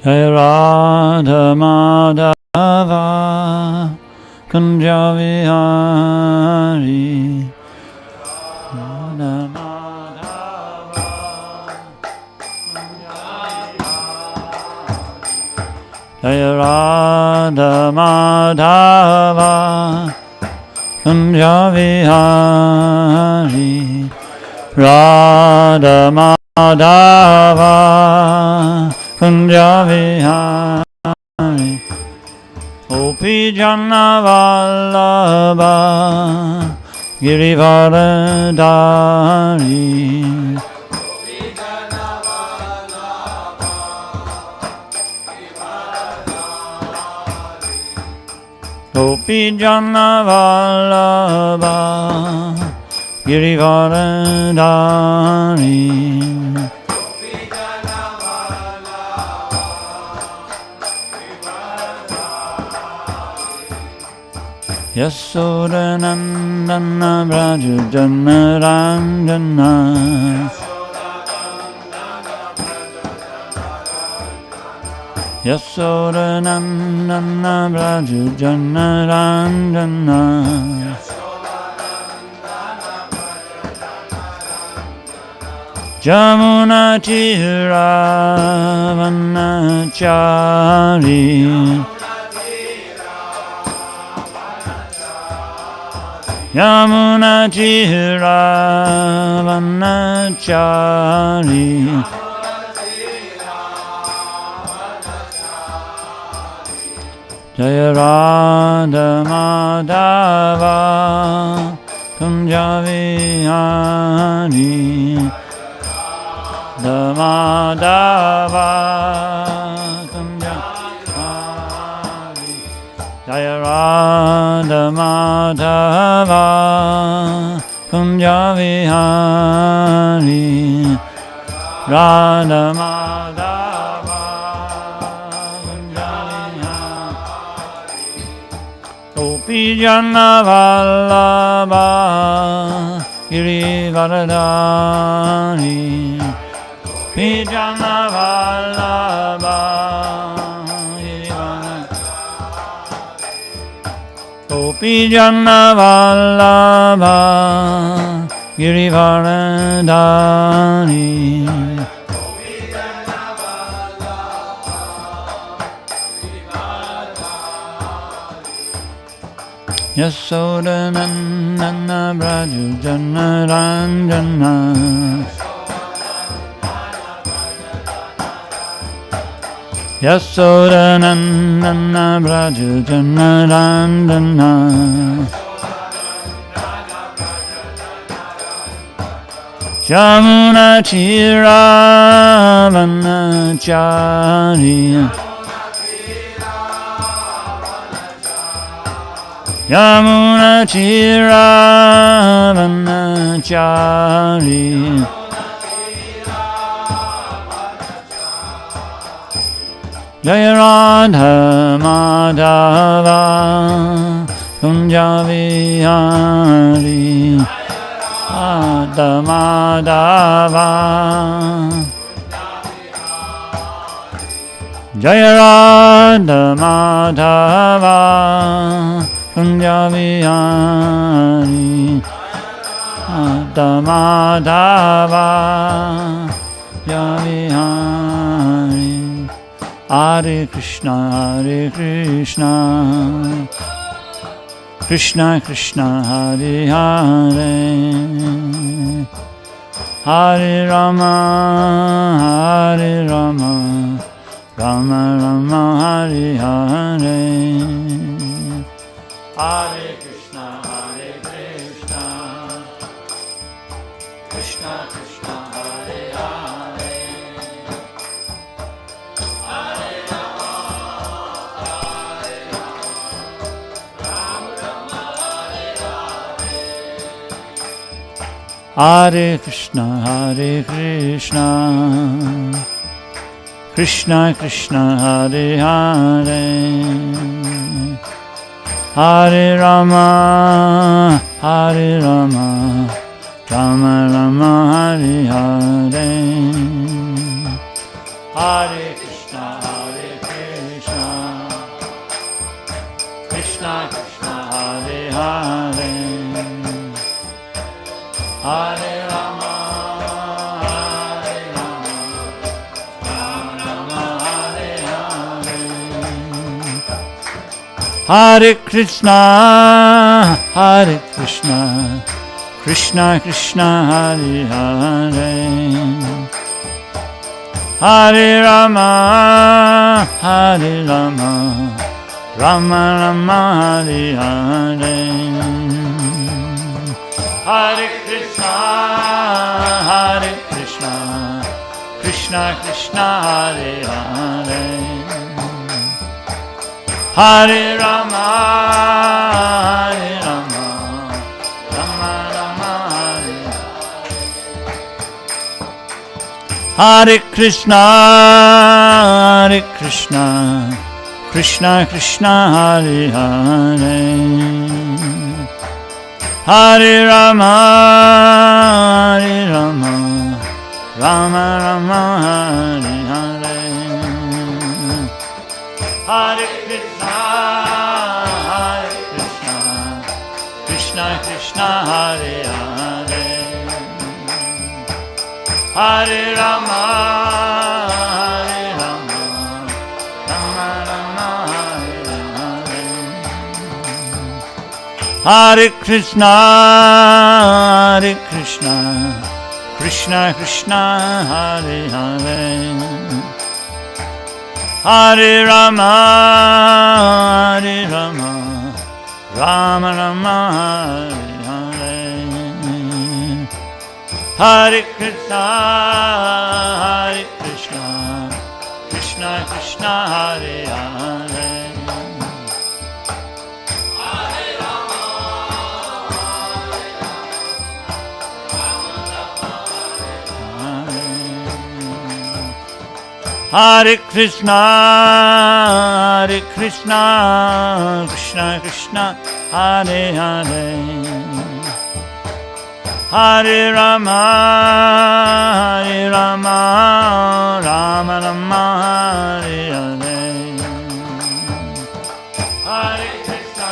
Jai Radha Madhava Kunja Vihari Radha Madhava Jai Radha Madhava Kunja Vihari Radha Madhava Kunja Vihari Gopi Jana Vallabha Girivardhari Gopi Jana Vallabha Girivardhari Yasodanandana Braju Janaranjana Yasodanandana Braju Janaranjana Jamuna Tira Vanachari Yamuna Tira Vanachari Jaya Radha Madhava Kunja Vihari Madhava Kunja Vihari Jaya Radha Madhava Kunja Vihari Radha Madhava Kunja Vihari Gopi Jana Vallabha Girivardhari Gopi Jana Vallabha Gopi Jana Vallabha Girivardhari Yasodanandana Braju Janaranjana Yasodanandana Braju Janaranjana Jamuna Tira Vanachari Yamuna Tira Vanachari Jaya Radha Madhava Kunja Vihari Radha Madhava Jaya Radha Madhava Kunja Vihari Radha Madhava Kunja Vihari Hare Krishna Krishna Krishna Hare Hare Hare Rama Rama Rama Hare Hare Hare Krishna Krishna Krishna Hare Hare Hare Krishna Krishna Krishna Hare Hare Hare Rama Rama Rama Hare Hare Hare Krishna Hare Krishna, Krishna Krishna, Hare Hare, Hare Rama, Rama Rama, Hare Hare, Hare Krishna, Krishna Krishna, Hare Hare, Hare Rama, Rama Rama, Hare Hare Krishna, Krishna Krishna, Hare Hare, Hare Rama, Rama Rama, Hare Hare, Hare Krishna, Krishna Krishna, Hare Hare, Hare Rama, Rama Rama, Hare Hare, Hare Krishna, Krishna Krishna, Hare Hare, Hare Rama, Rama Rama, Hare Hare, Hare Krishna, Krishna Krishna, Hare Hare, Hare Krishna, Krishna Krishna, Hare Hare, Hare Rama, Rama Rama, Hare Hare, Hare Krishna,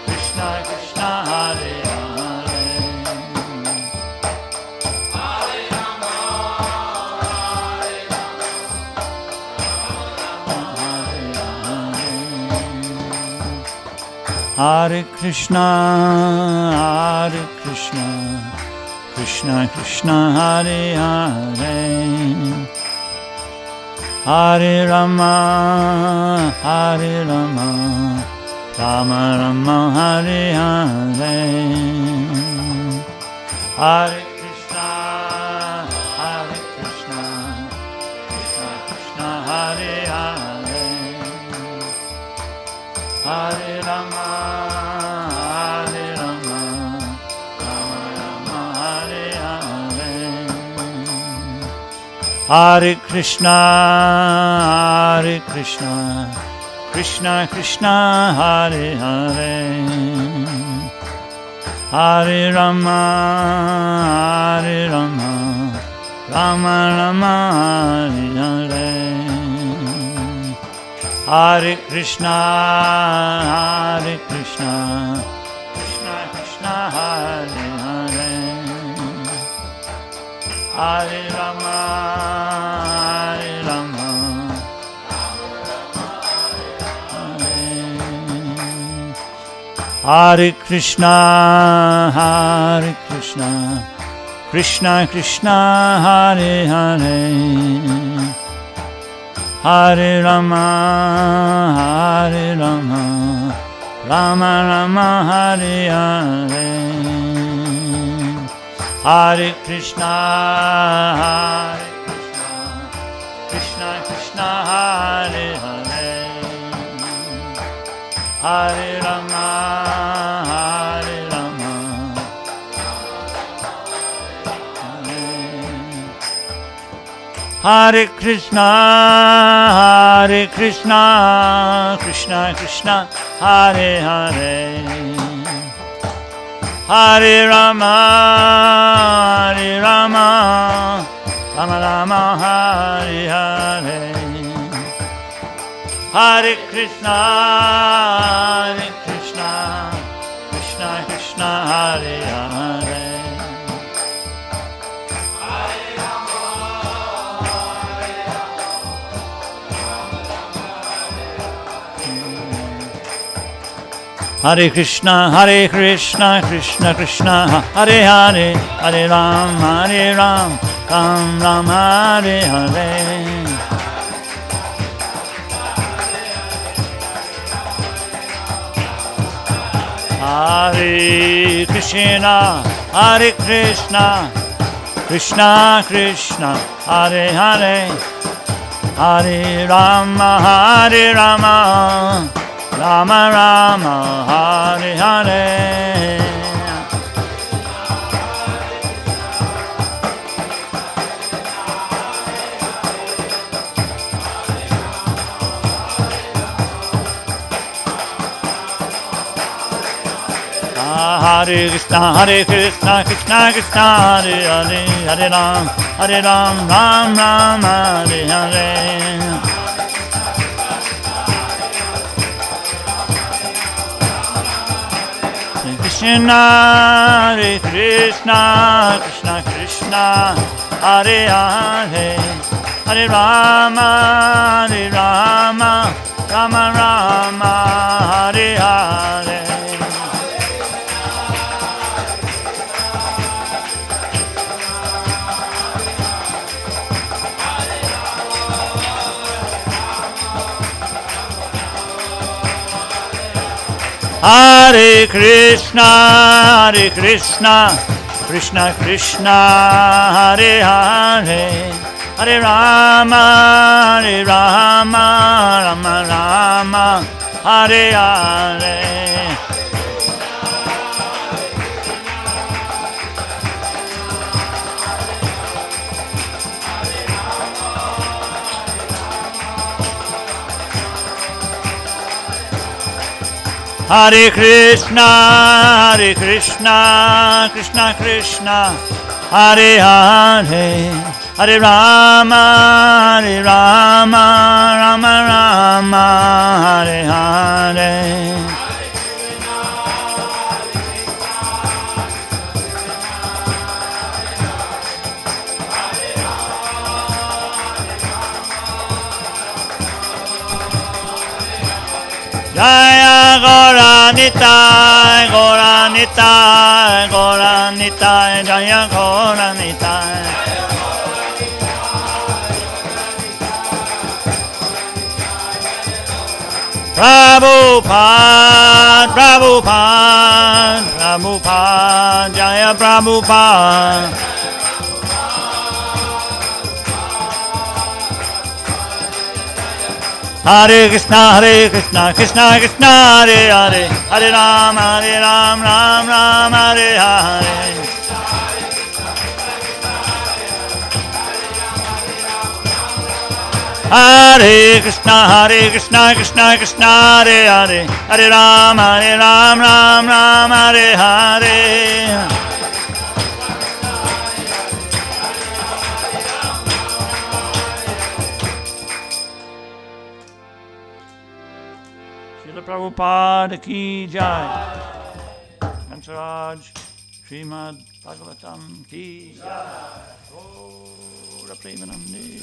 Krishna Krishna, Hare Hare, Hare Krishna, Krishna Krishna, Hare Hare, Hare Rama, Rama Rama, Hare Hare, Hare Krishna, Krishna Krishna, Hare Hare, Hare Rama, Rama Rama, Hare Hare, Hare Krishna, Krishna Krishna, Hare Hare, Hare Rama, Rama Rama, Hare Hare, Hare Krishna, Krishna Krishna, Hare Hare, Hare Rama, Hare Krishna, Krishna Krishna, Hare Hare, Hare Rama, Rama Rama, Hare Hare, Hare Krishna, Krishna Krishna, Hare Hare, Hare Rama, Hare Krishna, Krishna Krishna, Hare Hare, Hare Rama, Rama Rama, Hare Hare, Hare Krishna, Krishna Krishna, Hare Hare, Hare Krishna, Krishna Krishna, Hare Hare, Hare Ram, Ram Ram, Hare Hare. Hare Krishna, Krishna Krishna, Hare Hare, Hare Rama, Rama Rama, Hare Hare. Hare Krishna, Krishna Krishna, Hare Hare, Hare Ram, Ram Ram, Hare Hare. Krishna, Hare Krishna, Krishna Krishna, Hare Hare, Hare Rama, Rama Rama, Hare Hare. Hare Krishna, Krishna Krishna, Hare Hare, Hare Rama, Rama Rama, Hare Hare. Hare Krishna, Krishna Krishna, Hare Hare, Hare Rama, Rama Rama, Hare Hare. Jaya Gaura Nitai, Gaura Nitai, Gaura Nitai, Jaya Gaura Nitai. Prabhupada, Jaya Prabhupada. Hare Krishna, Krishna Krishna, Hare Hare, Hare Ram, Ram Ram, Hare Hare. Hare Krishna, Krishna Krishna, Hare Hare, Hare Ram, Ram Hare Hare. Prabhupada ki jai. Kantaraj, Srimad Bhagavatam ki jai. Gaura Premanandi.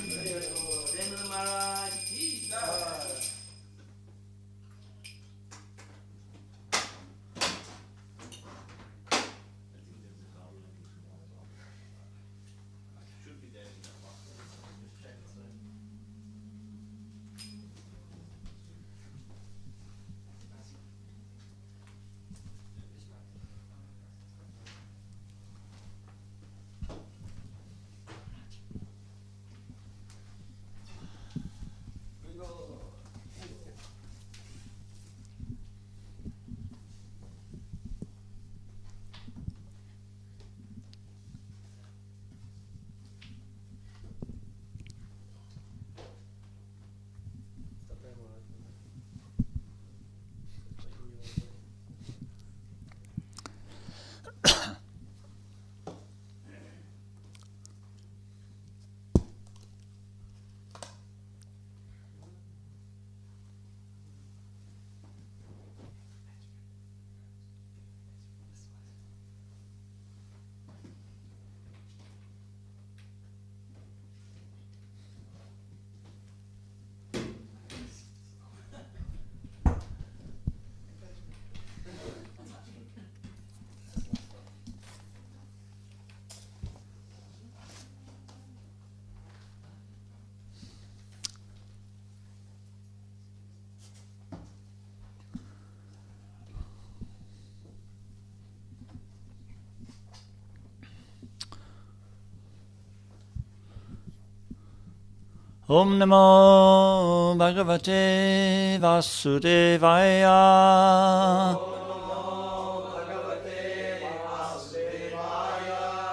Om Namo Bhagavate Vasudevaya.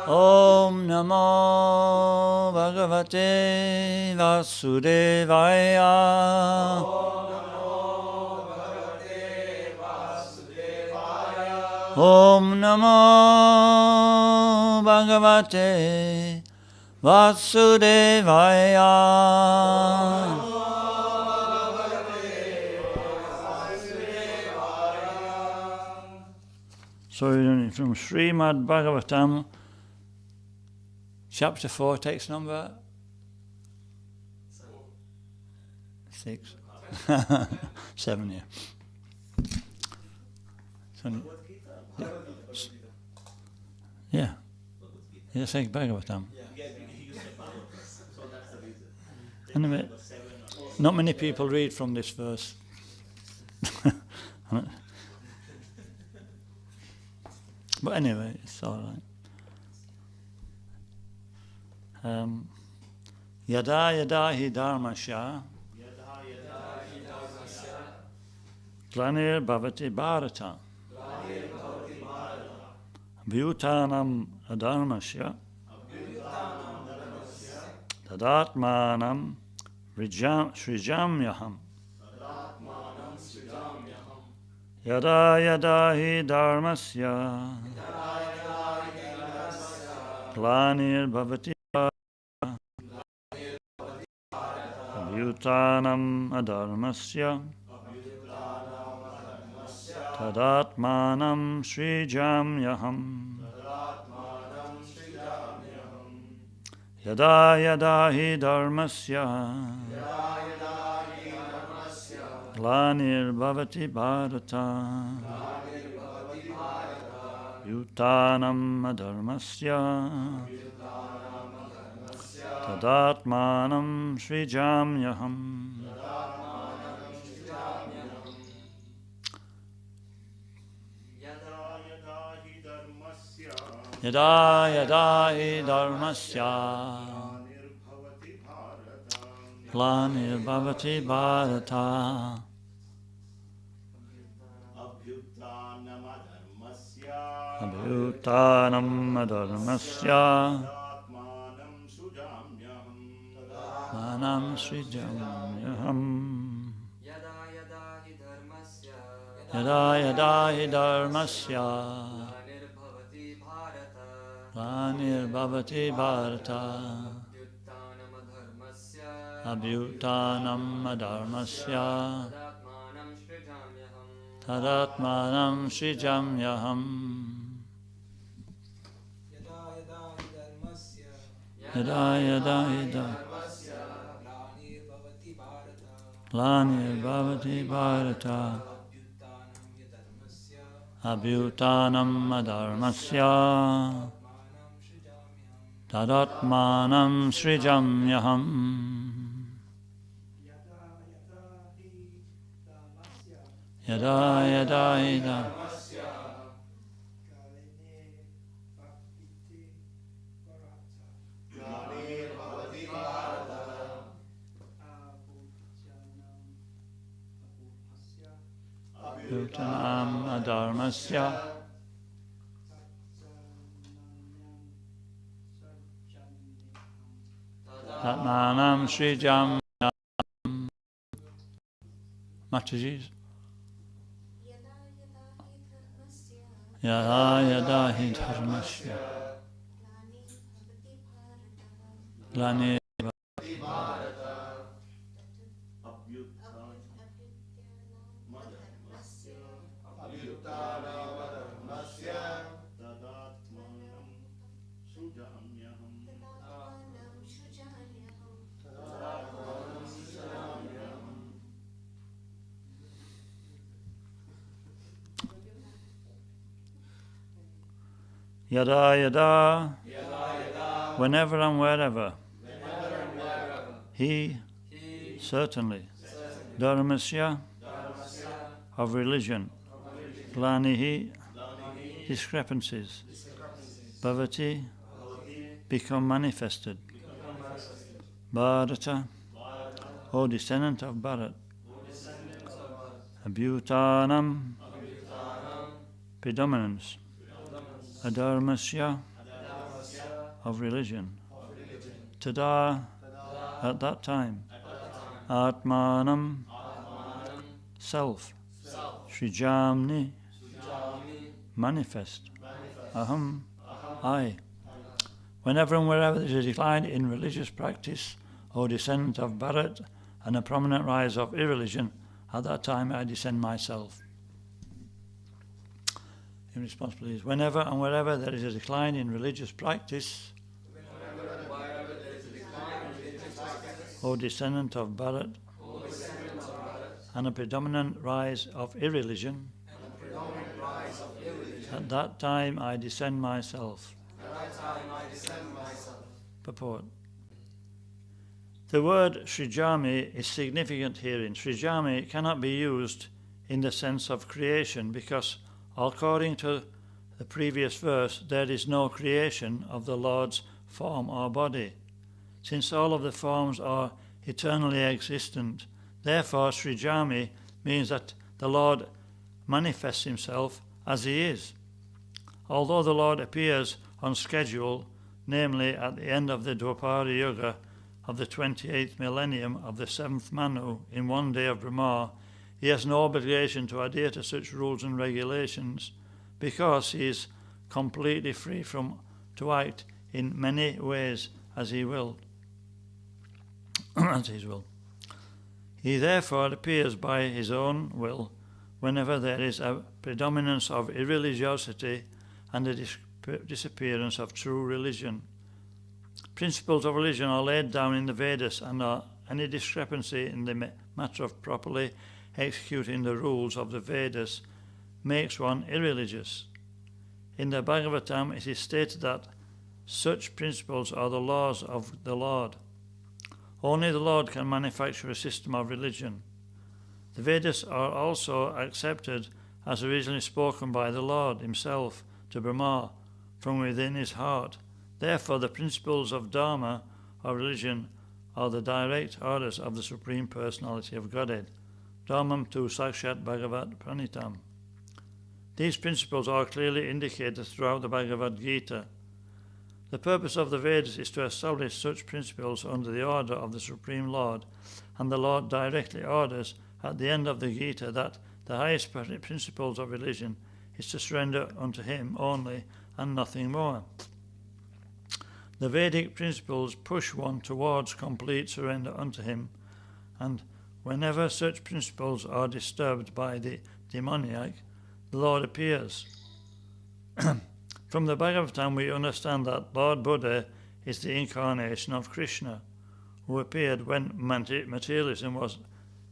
Om Namo Bhagavate Vasudevaya. Om Namo Bhagavate Vasudevaya. So from Srimad Bhagavatam, chapter 4, text number 6. 7, yeah. Yeah. Yes, like Bhagavatam. Anyway, not many people read from this verse. But anyway, it's all right. Yada yada hi dharmasya glanir bhavati bharata bhutanam adharmasya tadatmanam srijamyaham. Yada yada hi dharmasya glanir bhavati bhutanam adharmasya tadatmanam srijamyaham. Yada yada hi dharmasya glanir bhavati bharata bhutanam adharmasya tadatmanam srijamyaham. Yada yada hi dharmasya glanir bhavati bharata abhyutanam adharmasya manam srijamyaham. Yada yada hi dharmasya glanir bhavati bharata abhyutanam adharmasya tadatmanam srijamyaham. Yada yada hi dharmasya glanir bhavati bharata abhyutanam adharmasya tadatmanam srijamyaham. Yada yada hi dharmasya abhyutanam adharmasya tadatmanam srijamyaham. Mataji's. Yada yada hi dharmasya glanir yada yada, whenever and wherever, he, certainly, dharmasya, of religion, glanihi, discrepancies, bhavati, become manifested, bharata, O descendant of Bharat, Abhutanam, predominance, Adharmasya, of religion, Tada, at that time, Atmanam, self, Srijamni, manifest, Aham, I. Whenever and wherever there is a decline in religious practice, O descendant of Bharat, and a prominent rise of irreligion, at that time I descend myself. In response, please. Whenever and wherever there is a decline in religious practice, O descendant of Bharat, and a predominant rise of irreligion, at that time I descend myself. Purport. The word Srijami is significant herein. Srijami cannot be used in the sense of creation because, according to the previous verse, there is no creation of the Lord's form or body, since all of the forms are eternally existent. Therefore, Srijami means that the Lord manifests himself as he is. Although the Lord appears on schedule, namely at the end of the Dwapara Yuga of the 28th millennium of the 7th Manu in one day of Brahma, he has no obligation to adhere to such rules and regulations because he is completely free to act in many ways as he will. He therefore appears by his own will whenever there is a predominance of irreligiosity and a disappearance of true religion. Principles of religion are laid down in the Vedas, and any discrepancy in the matter of properly executing the rules of the Vedas makes one irreligious. In the Bhagavatam it is stated that such principles are the laws of the Lord. Only the Lord can manufacture a system of religion. The Vedas are also accepted as originally spoken by the Lord himself to Brahma from within his heart. Therefore, the principles of Dharma or religion are the direct orders of the Supreme Personality of Godhead. Dharmam tu Sakshat Bhagavat Pranitam. These principles are clearly indicated throughout the Bhagavad Gita. The purpose of the Vedas is to establish such principles under the order of the Supreme Lord, and the Lord directly orders at the end of the Gita that the highest principles of religion is to surrender unto him only and nothing more. The Vedic principles push one towards complete surrender unto him, and whenever such principles are disturbed by the demoniac, the Lord appears. From the Bhagavatam we understand that Lord Buddha is the incarnation of Krishna, who appeared when materialism was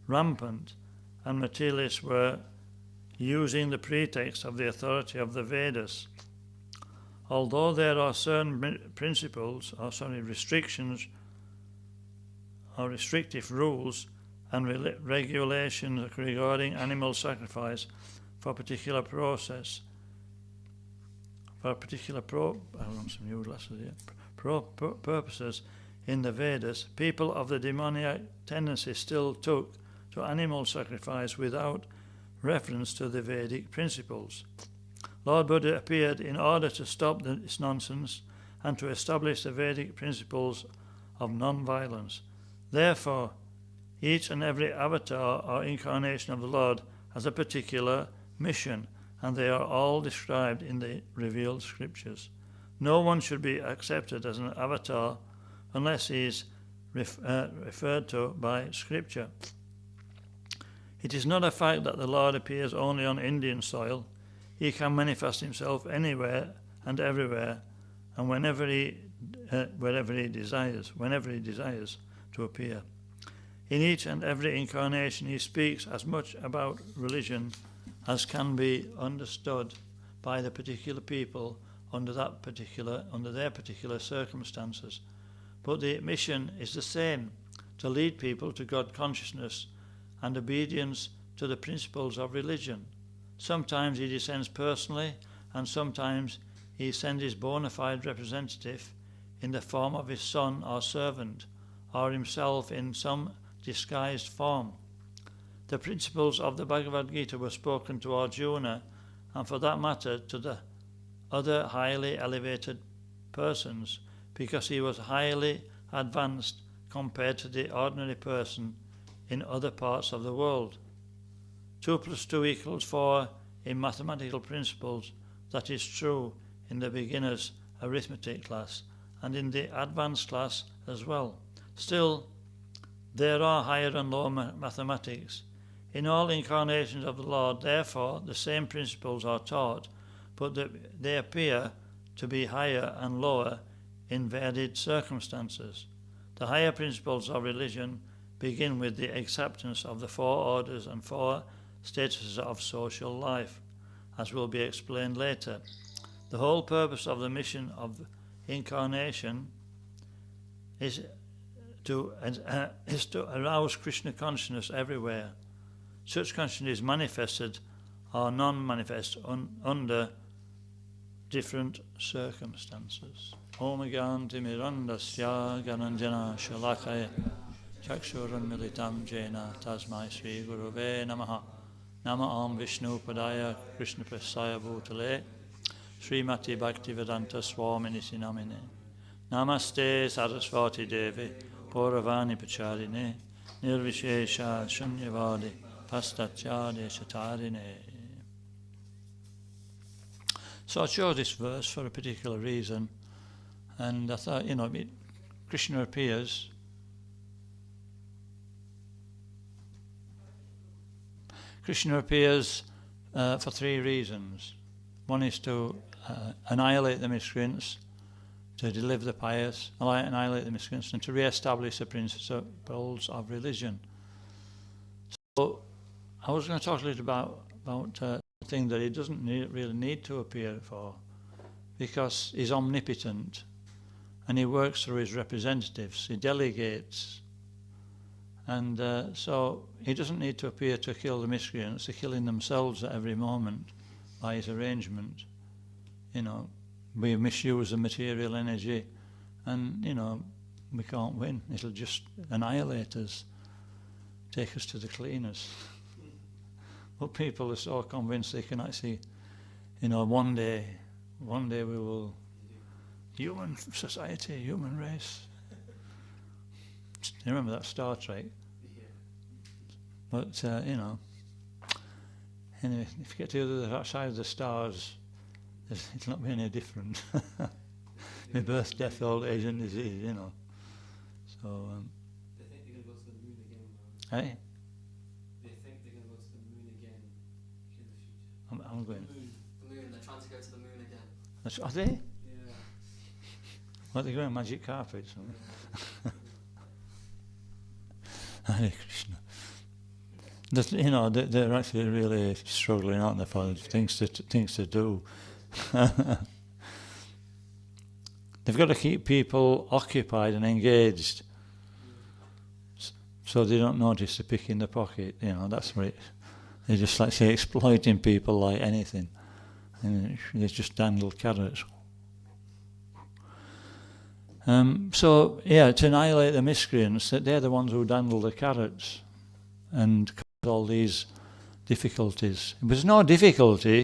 rampant and materialists were using the pretext of the authority of the Vedas. Although there are certain restrictions or restrictive rules and regulations regarding animal sacrifice for a particular process, purposes in the Vedas, people of the demoniac tendency still took to animal sacrifice without reference to the Vedic principles. Lord Buddha appeared in order to stop this nonsense and to establish the Vedic principles of non-violence. Therefore, each and every avatar or incarnation of the Lord has a particular mission, and they are all described in the revealed scriptures. No one should be accepted as an avatar unless he is referred to by scripture. It is not a fact that the Lord appears only on Indian soil. He can manifest himself anywhere and everywhere, and whenever he desires to appear. In each and every incarnation he speaks as much about religion as can be understood by the particular people under their particular circumstances. But the mission is the same, to lead people to God consciousness and obedience to the principles of religion. Sometimes he descends personally, and sometimes he sends his bona fide representative in the form of his son or servant, or himself in some disguised form. The principles of the Bhagavad Gita were spoken to Arjuna, and for that matter to the other highly elevated persons, because he was highly advanced compared to the ordinary person in other parts of the world. 2 plus 2 equals 4 in mathematical principles. That is true in the beginner's arithmetic class and in the advanced class as well. Still, there are higher and lower mathematics. In all incarnations of the Lord, therefore, the same principles are taught, but they appear to be higher and lower in varied circumstances. The higher principles of religion begin with the acceptance of the 4 orders and 4 statuses of social life, as will be explained later. The whole purpose of the mission of incarnation is to arouse Krishna consciousness everywhere. Such consciousness is manifested or non-manifest under different circumstances. Om Ganti Mirandasya Gananjana Shalakaya Chakshurun Militam Jena Tasmai Sri Guruve Namaha Nama Om Vishnu Padaya Krishna Prasaya Bhutale Srimati Bhaktivedanta Swami Niti Namine Namaste Saraswati Devi Pauravani Pacharine Nirvishesha Shunyavadi Pastatyade Shatarine. So I chose this verse for a particular reason, and I thought, Krishna appears. Krishna appears for 3 reasons. One is to annihilate the miscreants, to deliver the pious, annihilate the miscreants, and to re-establish the principles of religion. So I was going to talk a little about thing that he doesn't really need to appear for, because he's omnipotent and he works through his representatives, he delegates, and so he doesn't need to appear to kill the miscreants. They're killing themselves at every moment by his arrangement. We misuse the material energy and we can't win. It'll just annihilate us, take us to the cleaners. But people are so convinced they can actually, one day we will, human society, human race. You remember that Star Trek? But, anyway, if you get to the other side of the stars, it'll not be any different. My birth, death, old age and disease, So, they think they're going to go to the moon again, though. Hey? They think they're going to go to the moon again in the future. I'm going. The moon, they're trying to go to the moon again. Are they? Yeah. What, they're going magic carpets? Hare Krishna. They're actually really struggling, aren't they, for things to do. They've got to keep people occupied and engaged, so they don't notice the pick in the pocket. That's what they just exploiting people like anything, and they just dandle carrots. To annihilate the miscreants, that they're the ones who dandle the carrots and cause all these difficulties. If there's no difficulty,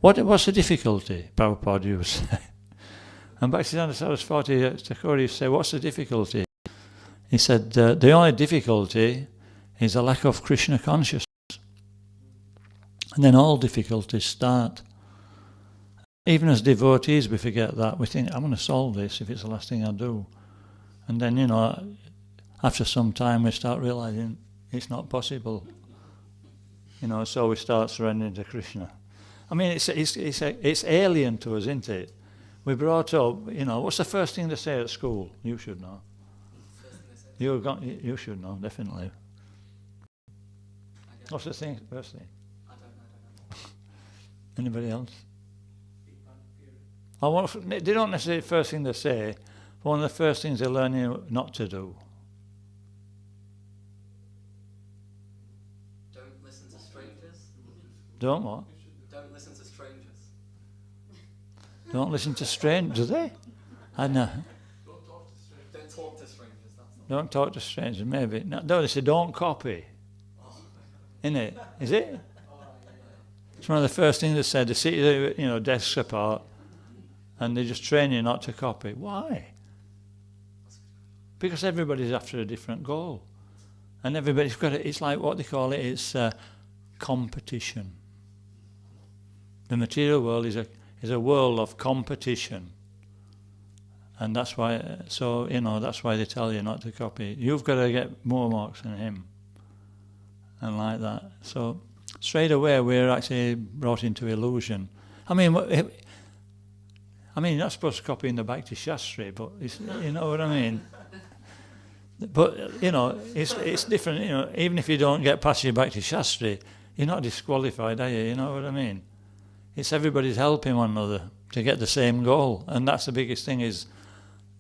what's the difficulty? Prabhupada used to say. And Bhaktisiddhanta Saraswati Thakur used to say, what's the difficulty? He said, the only difficulty is a lack of Krishna consciousness. And then all difficulties start. Even as devotees, we forget that. We think, I'm going to solve this if it's the last thing I do. And then, after some time we start realizing it's not possible. So we start surrendering to Krishna. I mean, it's alien to us, isn't it? We brought up, what's the first thing they say at school? You should know. You should know, definitely. What's the first thing? I don't know. Anybody else? They don't necessarily the first thing they say, but one of the first things they're learning not to do. Don't listen to strangers. Don't what? Don't listen to strangers. Don't listen to strangers, do they? I know. Don't talk to strangers, that's not Don't talk to strangers, maybe. No, they say don't copy. Innit? Is it? It's one of the first things they said. They sit desks apart, and they just train you not to copy. Why? Because everybody's after a different goal. And everybody's got it. It's like what they call it. It's competition. The material world is a world of competition, and that's why. So that's why they tell you not to copy. You've got to get more marks than him, and like that. So straight away we're actually brought into illusion. I mean, you're not supposed to copy in the Bhakti Shastri, but you know what I mean. But it's different. Even if you don't get past your Bhakti Shastri, you're not disqualified, are you? You know what I mean? It's everybody's helping one another to get the same goal, and that's the biggest thing. Is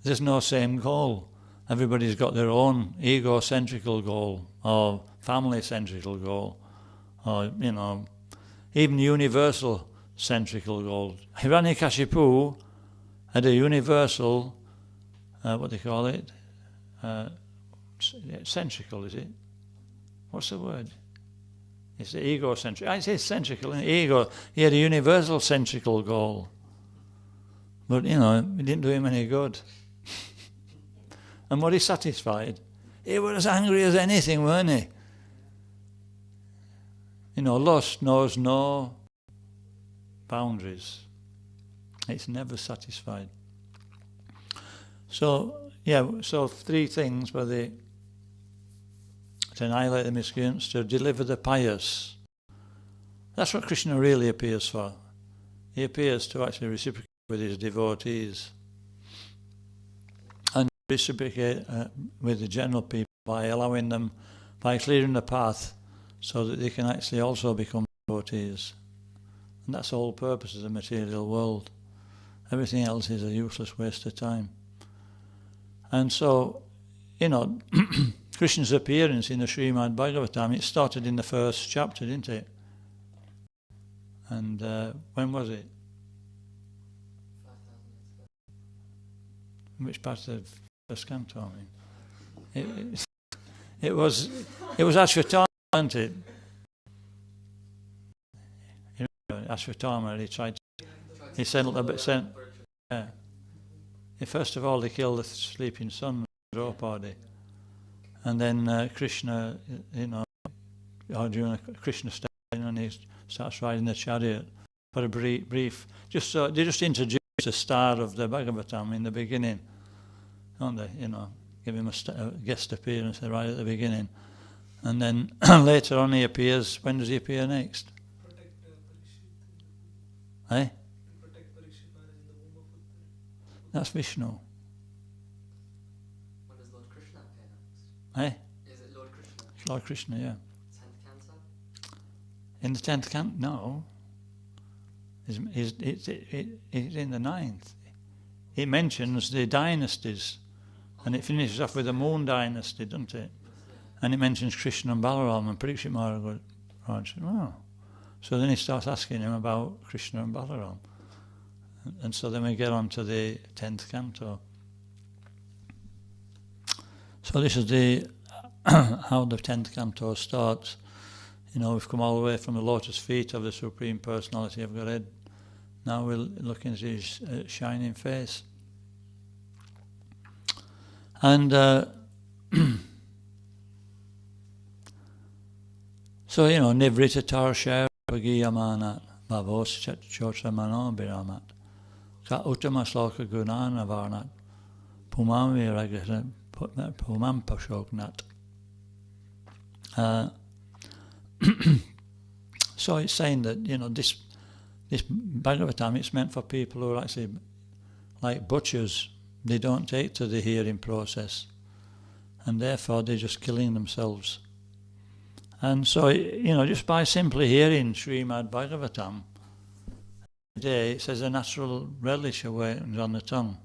there's no same goal. Everybody's got their own egocentrical goal or family-centrical goal, or even universal centrical goal. Hiranyakashipu had a universal, what they call it, centrical, is it? What's the word? It's the egocentric. I say centrical. Ego. He had a universal centrical goal, but it didn't do him any good. And was he satisfied? He was as angry as anything, weren't he? Lust knows no boundaries. It's never satisfied. So three things were to annihilate the miscreants, to deliver the pious. That's what Krishna really appears for. He appears to actually reciprocate with his devotees and reciprocate with the general people by allowing them, by clearing the path so that they can actually also become devotees. And that's the whole purpose of the material world. Everything else is a useless waste of time. And so, Krishna's appearance in the Srimad Bhagavatam, it started in the first chapter, didn't it? And when was it? 5,000 years ago. Which part of the first canto? It was Ashwatthama, wasn't it? Ashwatthama, he sent. First of all, they killed the sleeping son, Draupadi, and then Krishna, Krishna steps in and he starts riding the chariot for a brief. They just introduce the star of the Bhagavatam in the beginning, don't they? Give him a guest appearance right at the beginning, and then later on he appears. When does he appear next? Eh? That's Vishnu. When does Lord Krishna appear next? Is it Lord Krishna? It's Lord Krishna, yeah. 10th canto? In the 10th canto? No. It's in the 9th. It mentions the dynasties, and it finishes off with the Moon dynasty, doesn't it? And it mentions Krishna and Balaram, and Parikshit Maharaj said, oh. So then he starts asking him about Krishna and Balaram. And so then we get on to the 10th canto. So this is how the 10th canto starts. We've come all the way from the lotus feet of the Supreme Personality of Godhead. Now we're looking at his shining face. And so, Nivrita Tarshar Bhagiyamanat Bhavos Chotra Mano Biramat Ka Uttama Sloka Gunana Varnat Pumam Viragata Pumam Pashoknat. So it's saying that, this Bhagavatam, it's meant for people who are actually like butchers. They don't take to the hearing process, and therefore they're just killing themselves. And so, just by simply hearing Srimad Bhagavatam, today it says a natural relish awakens on the tongue.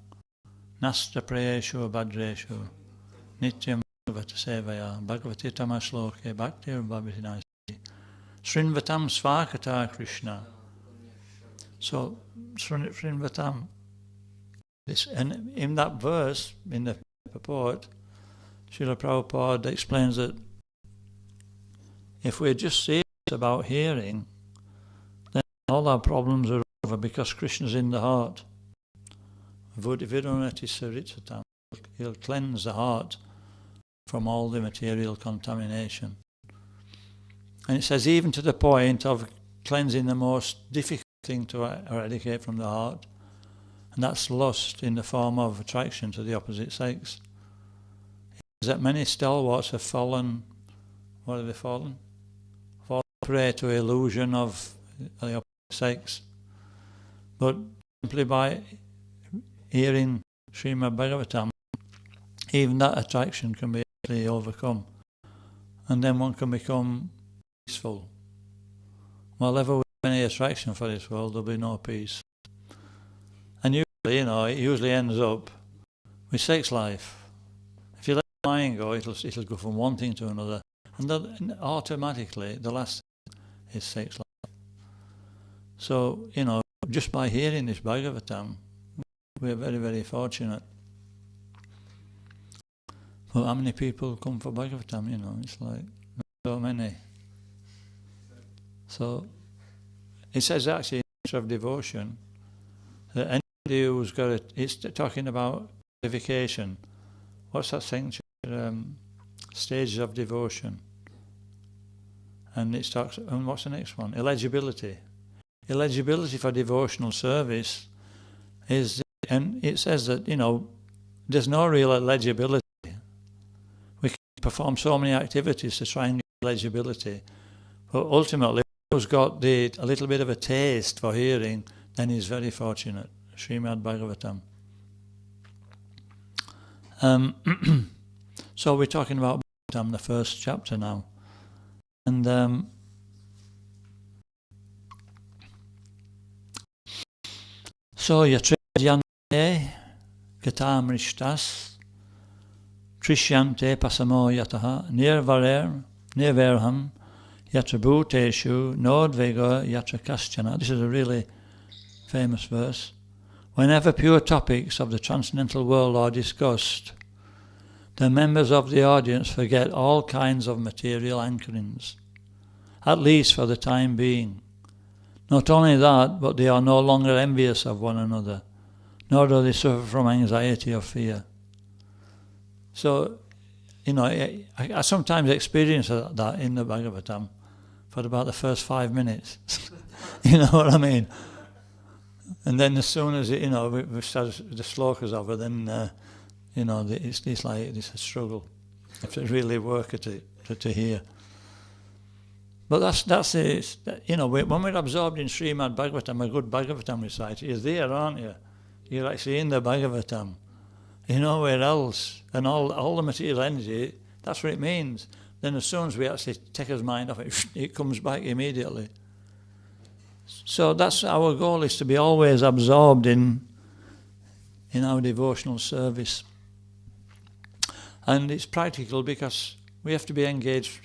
Nasta prayeshu bhadreshu nityam bhagavata sevaya bhagavati tamasloke bhaktir bhavitinasi Srinvatam svakata Krishna. So, Srinvatam, and in that verse, in the purport, Srila Prabhupada explains that if we're just serious about hearing, then all our problems are over because Krishna's in the heart. Vudivirunati saritatam. He'll cleanse the heart from all the material contamination. And it says even to the point of cleansing the most difficult thing to eradicate from the heart, and that's lust in the form of attraction to the opposite sex. It says that many stalwarts have fallen, what have they fallen? Fallen prey to illusion of the opposite sex. But simply by hearing Srimad Bhagavatam, even that attraction can be actually overcome. And then one can become peaceful. Wherever we have any attraction for this world, there'll be no peace. And usually, it usually ends up with sex life. If you let the mind go, it'll go from one thing to another. And then automatically, the last thing is sex life. So, just by hearing this Bhagavatam, we're very, very fortunate. But how many people come for Bhagavatam, it's like so many. So it says actually in the of devotion that anybody who's got it's talking about purification. What's that thing? Stages of devotion. And it talks, and what's the next one? Eligibility. Eligibility for devotional service is, and it says that, there's no real eligibility. We can perform so many activities to try and get eligibility, but ultimately, who's got a little bit of a taste for hearing, then he's very fortunate. Srimad Bhagavatam. So we're talking about Bhagavatam, the first chapter now. And so yatra jnane gatam rishtas trishyante pasamo yataha nirverham yatra bhuteshu nodvega yatra kaschana. This is a really famous verse. Whenever pure topics of the transcendental world are discussed, the members of the audience forget all kinds of material anchorings, at least for the time being. Not only that, but they are no longer envious of one another, nor do they suffer from anxiety or fear. So, I sometimes experience that in the Bhagavatam for about the first 5 minutes. You know what I mean? And then as soon as we start the slokas over, then it's like it's a struggle. You have to really work at it to hear. But that's it. When we're absorbed in Srimad Bhagavatam, a good Bhagavatam reciter, you're there, aren't you? You're actually in the Bhagavatam. Nowhere else. And all the material energy, that's what it means. Then as soon as we actually take our mind off it, it comes back immediately. So that's our goal, is to be always absorbed in our devotional service. And it's practical because we have to be engaged,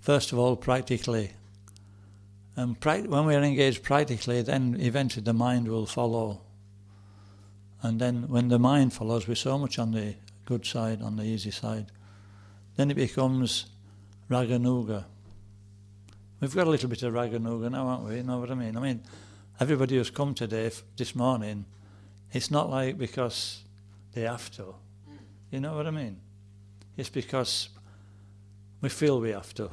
first of all, practically. And when we are engaged practically, then eventually the mind will follow. And then when the mind follows, we're so much on the good side, on the easy side. Then it becomes raganuga. We've got a little bit of raganuga now, haven't we? You know what I mean? I mean, everybody who's come today, this morning, it's not like because they have to. You know what I mean? It's because we feel we have to.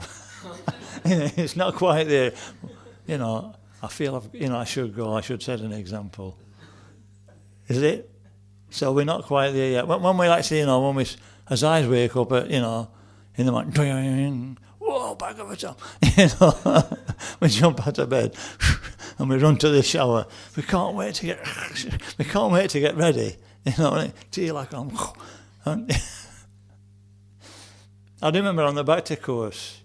It's not quite there. I feel I should go. I should set an example. Is it? So we're not quite there yet. When we actually, when we, as eyes wake up, in the morning, whoa, Bhagavatam, we jump out of bed and we run to the shower. We can't wait to get ready. Tea like I remember on the Bhakti course,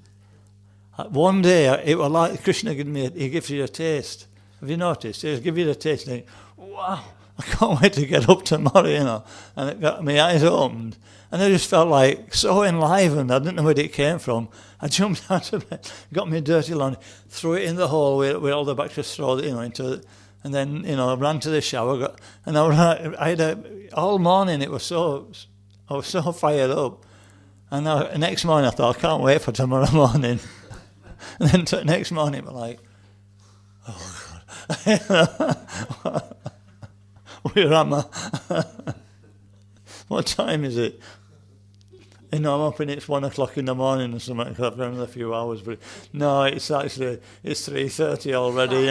one day it was like Krishna he gives you a taste. Have you noticed? He'll give you a taste and wow, I can't wait to get up tomorrow, And it got my eyes opened. And I just felt like so enlivened. I didn't know where it came from. I jumped out of bed, got my dirty laundry, threw it in the hole where all the bacteria throw it, into, and then, ran to the shower. All morning I was so fired up. And next morning I thought, I can't wait for tomorrow morning. And then next morning we're like, oh God. Where am I? What time is it? I'm hoping it's 1 o'clock in the morning or something, because I've got another few hours. But no, it's 3:30 already,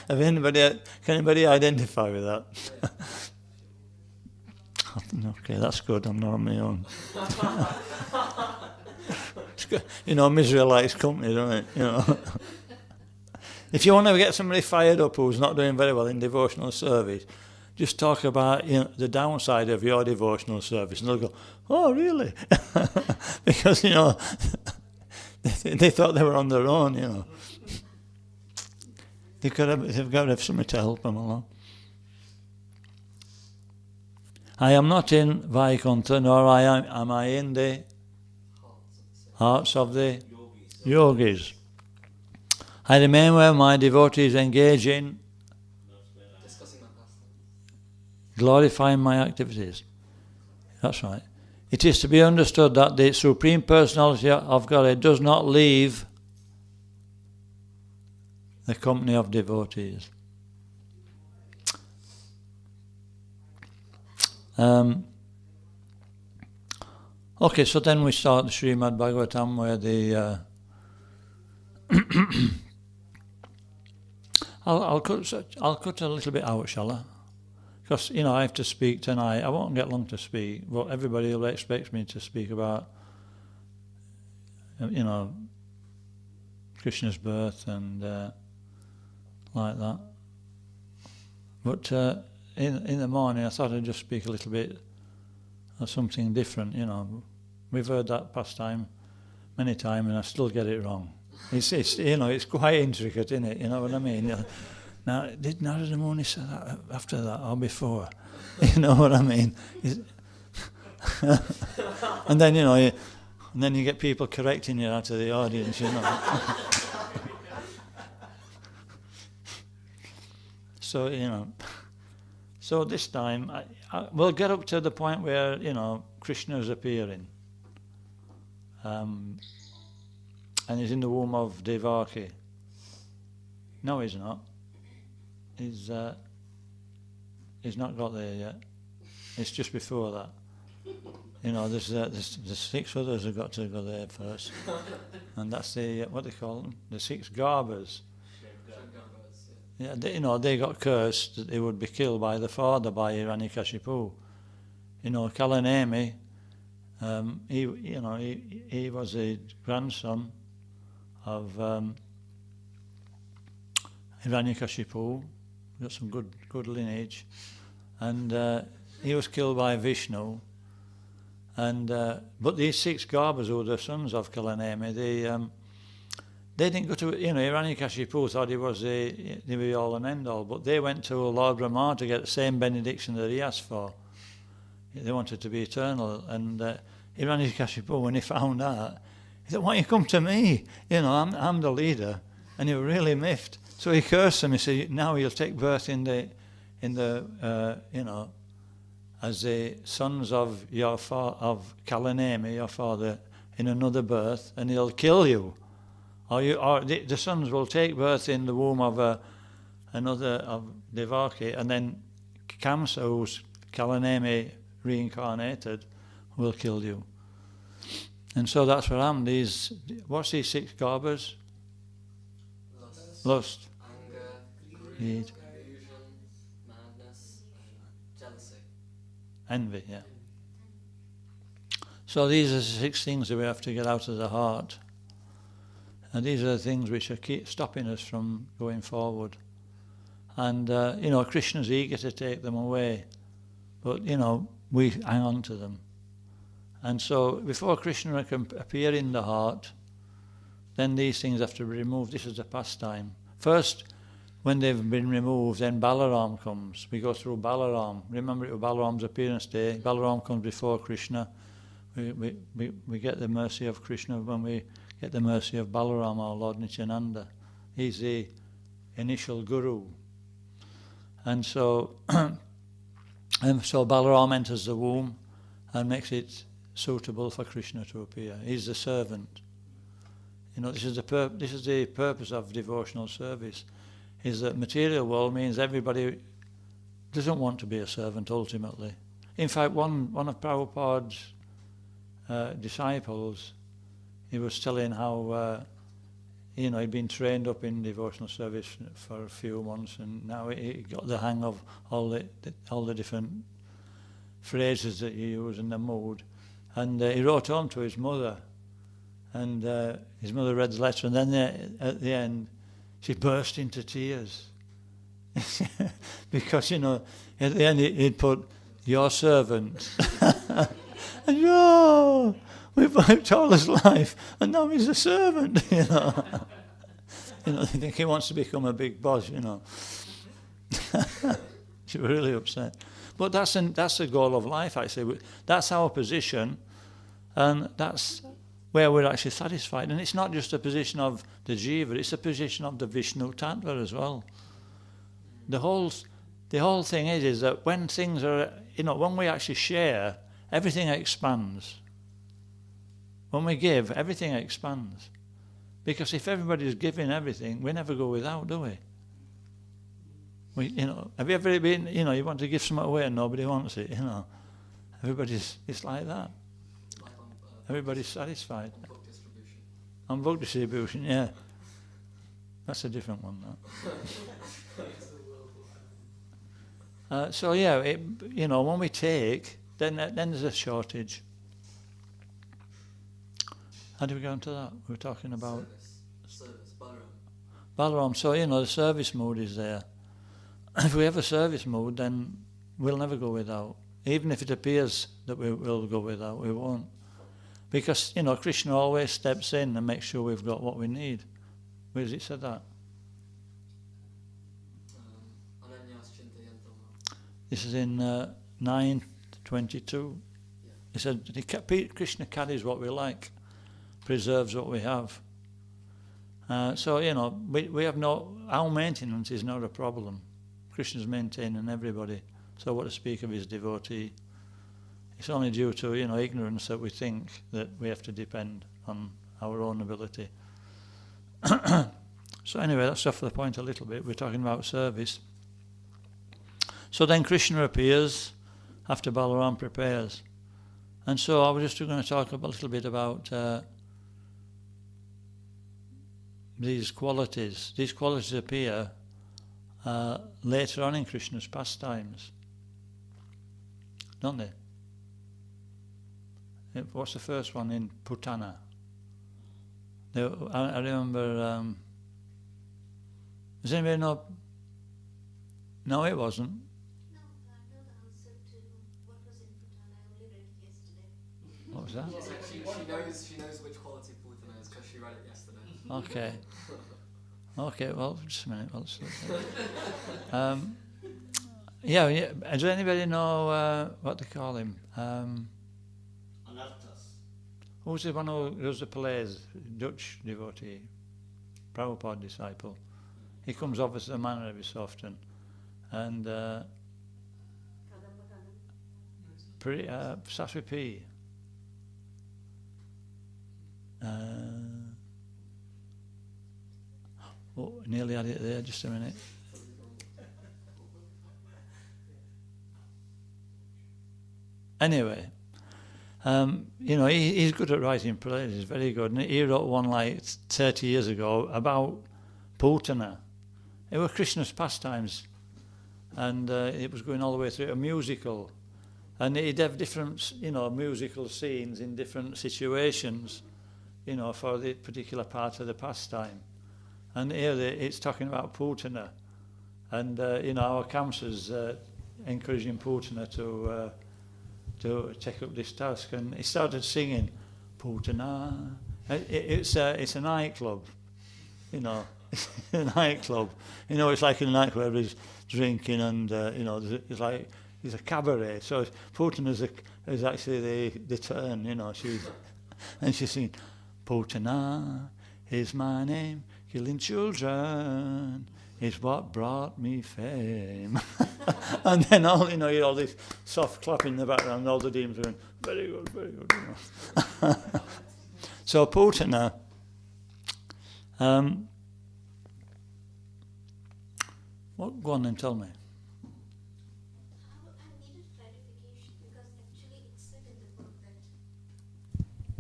Can anybody identify with that? Okay, that's good. I'm not on my own. It's good. Misery likes company, don't it? If you want to get somebody fired up who's not doing very well in devotional service, just talk about the downside of your devotional service, and they'll go, "Oh, really?" Because they thought they were on their own. They've got to have somebody to help them along. I am not in Vaikuntha, nor am I in the hearts of the yogis. I remain where my devotees engage in glorifying my activities. That's right. It is to be understood that the Supreme Personality of Godhead does not leave the company of devotees. Okay, so then we start the Srimad Bhagavatam, where the I'll cut a little bit out, shall I? Because I have to speak tonight. I won't get long to speak, but everybody will expect me to speak about Krishna's birth and like that. But in the morning, I thought I'd just speak a little bit of something different. We've heard that pastime many times, and I still get it wrong. It's quite intricate, isn't it? You know what I mean? Now, did Narada Muni say that after that or before? You know what I mean? And then you get people correcting you out of the audience. So so this time we'll get up to the point where Krishna's appearing, and he's in the womb of Devaki. No, he's not. He's not got there yet. It's just before that. There's 6 others have got to go there first, and that's the what they call them, the 6 Garbhas. Yeah, they got cursed that they would be killed by the father, by Hiranyakashipu. Kalanemi, he was a grandson of Hiranyakashipu, got some good lineage, and he was killed by Vishnu. And but these 6 Garbhas, who were the sons of Kalanemi, they didn't go to, Hiranyakashipu thought he was the be all and end all, but they went to Lord Brahma to get the same benediction that he asked for. They wanted to be eternal, and Hiranyakashipu, when he found out, he said, "Why don't you come to me? I'm the leader," and he was really miffed. So he cursed him. He said, "Now you'll take birth in the as the sons of of Kalanemi, your father, in another birth, and he'll kill you." Or the sons will take birth in the womb of another of Devaki, and then Kamsa, who's Kalanemi reincarnated, will kill you. And so that's what happened. What's these 6 Garbhas? Lust. Anger, Greed. illusion, madness, and jealousy. Envy, yeah. So these are the 6 things that we have to get out of the heart. And these are the things which are keep stopping us from going forward. And, Krishna's eager to take them away. But, we hang on to them. And so before Krishna can appear in the heart, then these things have to be removed. This is the pastime. First, when they've been removed, then Balaram comes. We go through Balaram. Remember, it was Balaram's appearance day. Balaram comes before Krishna. We get the mercy of Krishna when we get the mercy of Balaram, our Lord Nityananda. He's the initial guru. And so Balaram enters the womb, and makes it suitable for Krishna to appear. He's the servant. This is the purpose of devotional service. Is that material world means everybody doesn't want to be a servant ultimately. In fact, one of Prabhupada's disciples, he was telling how he'd been trained up in devotional service for a few months, and now he got the hang of all the different phrases that you use in the mood. And he wrote home to his mother, and his mother read the letter, and then at the end she burst into tears because at the end he'd put "your servant," and we've worked all his life, and now he's a servant. They think he wants to become a big boss. She was really upset. But that's the goal of life, actually. That's our position, and that's where we're actually satisfied. And it's not just a position of the jiva; it's a position of the Vishnu Tattva as well. The whole thing is that when things are, when we actually share, everything expands. When we give, everything expands. Because if everybody's giving everything, we never go without, do we? Have you ever been, you want to give something away and nobody wants it, it's like that. Everybody's satisfied. Book distribution. On book distribution, yeah. That's a different one, that. So yeah, when we take, then there's a shortage. How do we go into that? We were talking about service, Balaram. So the service mood is there. If we have a service mood, then we'll never go without. Even if it appears that we will go without, we won't. Because, Krishna always steps in and makes sure we've got what we need. Where does it say that? This is in 9:22. It said, Krishna carries what we like, preserves what we have. So, we have our maintenance is not a problem. Krishna's maintaining everybody. So what to speak of his devotee? It's only due to, ignorance that we think that we have to depend on our own ability. So anyway, that's off the point a little bit. We're talking about service. So then Krishna appears after Balaram prepares. And so I was just going to talk a little bit about these qualities. These qualities appear later on in Krishna's pastimes, don't they? What's the first one in Putana? I remember. Does anybody know? No, it wasn't. No, I know the answer to what was in Putana. I only read it yesterday. What was that? She knows which quality Putana is because she read it yesterday. Okay. Okay, well, just a minute. Yeah. Does anybody know what they call him? Who's the one who does the plays? Dutch devotee, Prabhupada disciple. He comes off as a man every so often, and Saswi P. Nearly had it there. Just a minute. Anyway. He's good at writing plays. He's very good. And he wrote one like 30 years ago about Putana. It was Krishna's pastimes, and it was going all the way through a musical, and he'd have different, musical scenes in different situations, for the particular part of the pastime. And here it's talking about Putana, and our Kamsa's encouraging Putana to take up this task, and he started singing Putana. It's a nightclub, It's a nightclub. It's like in a nightclub where everybody's drinking, and it's like it's a cabaret. So Putana is actually the turn, she's singing Putana is my name, killing children is what brought me fame. And then all you hear all this soft clapping in the background, and all the demons are going, very good, very good. So Putana, go on and tell me. I needed clarification because actually it said in the book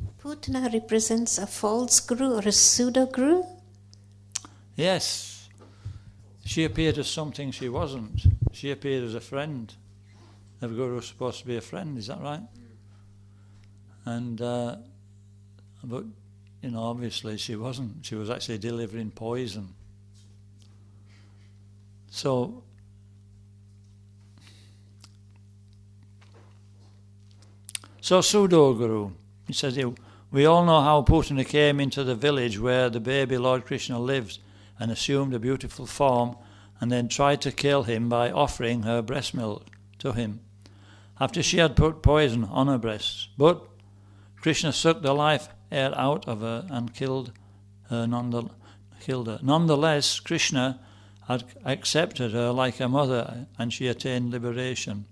that Putana represents a false guru or a pseudo guru. Yes, she appeared as something she wasn't. She appeared as a friend. The guru was supposed to be a friend, is that right? And but obviously she wasn't. She was actually delivering poison. So pseudo guru. He says here, we all know how Putana came into the village where the baby Lord Krishna lives and assumed a beautiful form, and then tried to kill him by offering her breast milk to him after she had put poison on her breasts. But Krishna sucked the life air out of her and killed her. Nonetheless, Krishna had accepted her like a mother, and she attained liberation.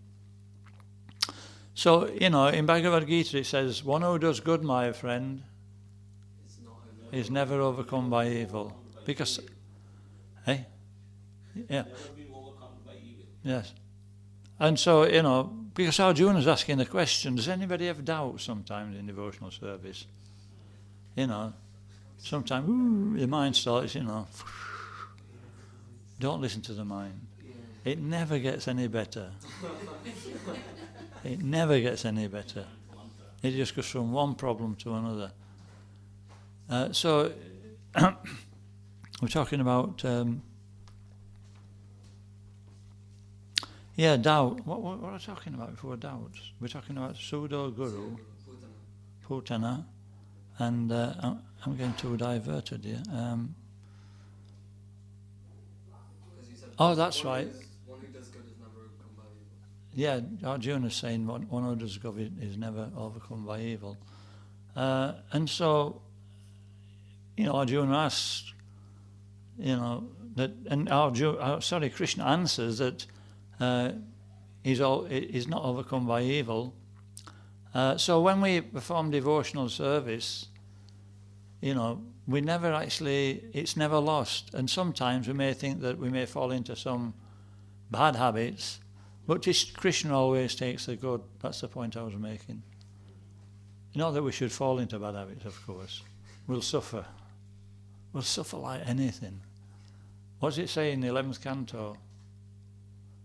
So, in Bhagavad Gita it says, one who does good, my friend, is never overcome by evil. Because, yeah. Yes. And so, because Arjuna's asking the question, does anybody have doubt sometimes in devotional service? Sometimes, the mind starts, don't listen to the mind. It never gets any better. It never gets any better. It just goes from one problem to another. So, we're talking about, doubt. What are we talking about before doubt? We're talking about pseudo guru, Putana, and I'm getting too diverted here. Oh, that's right. One who does good is never overcome by evil. Yeah, Arjuna is saying one who does good is never overcome by evil. And so, Arjuna asks, that, and Krishna answers that he's not overcome by evil. So when we perform devotional service, we never actually, it's never lost. And sometimes we may think that we may fall into some bad habits, but Krishna always takes the good. That's the point I was making. Not that we should fall into bad habits, of course. We'll suffer. We'll suffer like anything. What does it say in the 11th canto?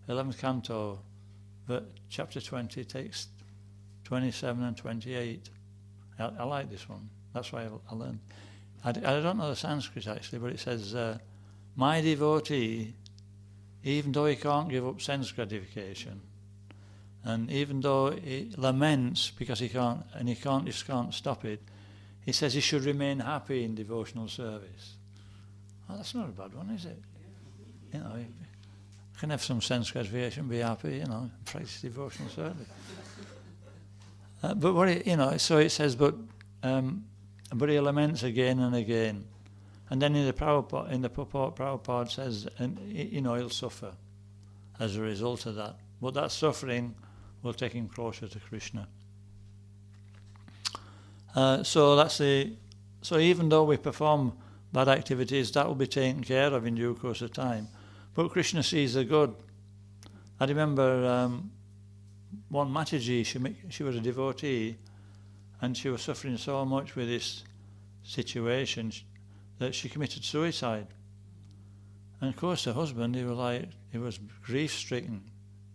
11th canto, chapter 20 takes 27 and 28. I like this one. That's why I learned. I don't know the Sanskrit actually, but it says, my devotee, even though he can't give up sense gratification, and even though he laments because he just can't stop it, he says he should remain happy in devotional service. Oh, that's not a bad one, is it? You can have some sense gratification, be happy, practice devotional service. But what so it says, but he laments again and again, and then in the purport, Prabhupada says, and he'll suffer as a result of that. But that suffering will take him closer to Krishna. So even though we perform bad activities, that will be taken care of in due course of time. But Krishna sees the good. I remember one Mataji, she was a devotee, and she was suffering so much with this situation that she committed suicide. And of course, her husband, he was grief-stricken,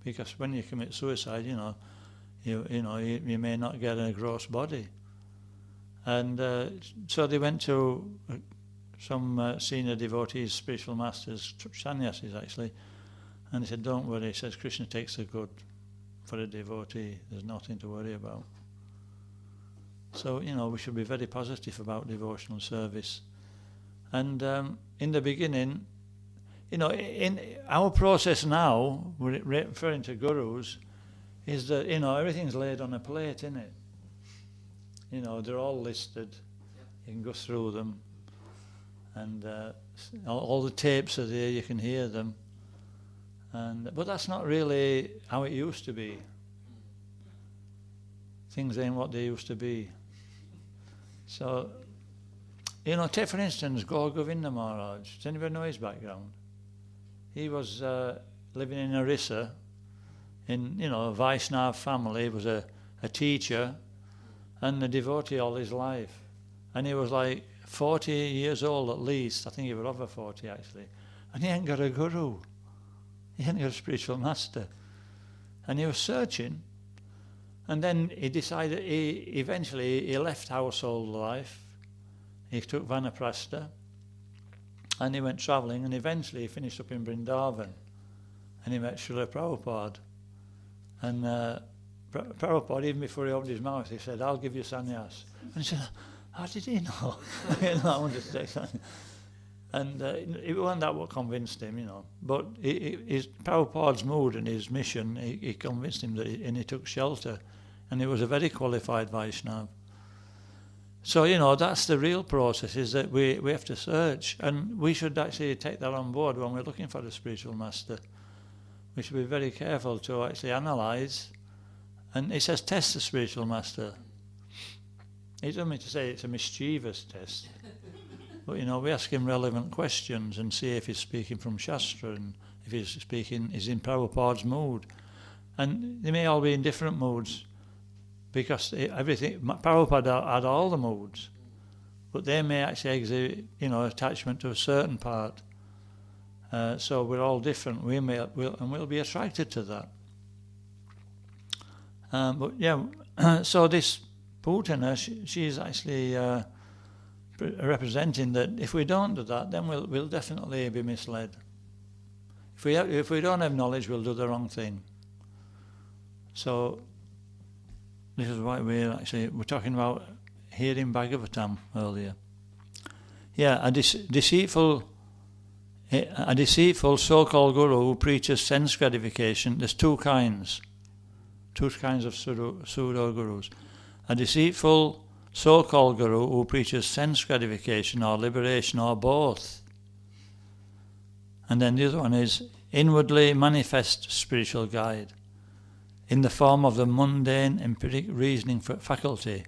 because when you commit suicide, you may not get a gross body. And so they went to some senior devotees, spiritual masters, sannyasis actually, and he said, don't worry, he says, Krishna takes the good for a devotee, there's nothing to worry about. So, we should be very positive about devotional service. And in the beginning, in our process now, we're referring to gurus, is that, everything's laid on a plate, isn't it? They're all listed. You can go through them. And all the tapes are there, you can hear them. But that's not really how it used to be. Things ain't what they used to be. So, take for instance Gaur Govinda Maharaj. Does anybody know his background? He was living in Orissa, in a Vaishnava family. He was a teacher and a devotee all his life. And he was like 40 years old at least. I think he was over 40 actually. And he hadn't got a guru. He hadn't got a spiritual master. And he was searching. And then he decided, eventually he left household life. He took Vanaprastha. And he went travelling, and eventually he finished up in Vrindavan. And he met Srila Prabhupada. And Prabhupada, even before he opened his mouth, he said, "I'll give you sannyas." And he said, "How did he know?" I wanted to take sannyas. And it wasn't that what convinced him, But his Prabhupada's mood and his mission, he convinced him and he took shelter. And he was a very qualified Vaishnava. So, that's the real process, is that we have to search. And we should actually take that on board when we're looking for a spiritual master. We should be very careful to actually analyse. And it says test the spiritual master. It doesn't mean to say it's a mischievous test. But, we ask him relevant questions and see if he's speaking from Shastra and if he's in Prabhupada's mood. And they may all be in different moods because Prabhupada had all the moods, but they may actually exhibit, attachment to a certain part. So we're all different. We'll be attracted to that. But yeah, so this Putana, she's actually representing that if we don't do that, then we'll definitely be misled. If we don't have knowledge, we'll do the wrong thing. So this is why we're talking about hearing Bhagavatam earlier. Yeah, a deceitful so-called guru who preaches sense gratification. There's two kinds of pseudo gurus. A deceitful so-called guru who preaches sense gratification or liberation or both. And then the other one is inwardly manifest spiritual guide in the form of the mundane empiric reasoning faculty.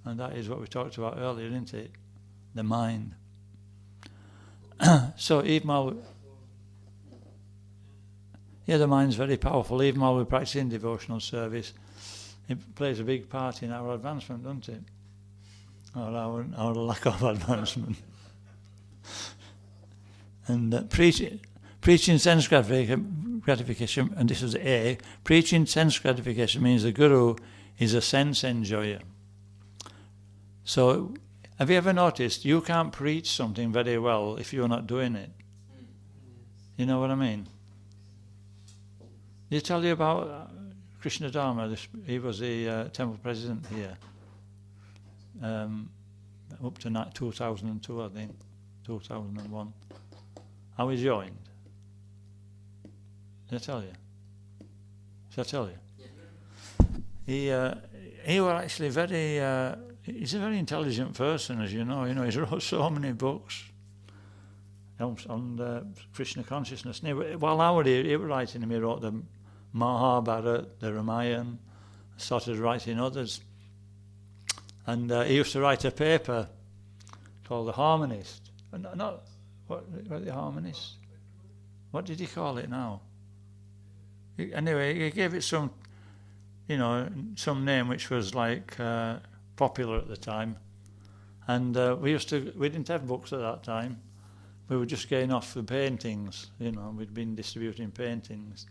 And that is what we talked about earlier, isn't it? The mind. So even while the mind's very powerful. Even while we're practicing devotional service, it plays a big part in our advancement, doesn't it? Or our lack of advancement. And preaching sense gratification, and this is A, preaching sense gratification means the guru is a sense enjoyer. So, have you ever noticed you can't preach something very well if you're not doing it? You know what I mean? Did I tell you about KRISHNA Dharma? He was the temple president here. Up to 2002, I think, 2001. I was joined. Did I tell you? Did I tell you? He was actually he's a very intelligent person, as you know. He's wrote so many books on Krishna consciousness. While I was here, he was writing them. He wrote the Mahabharata, the Ramayana, started writing others. And he used to write a paper called The Harmonist. What the Harmonist? What did he call it now? Anyway, he gave it some name which was like popular at the time. And we didn't have books at that time. We were just getting off the paintings. We'd been distributing paintings.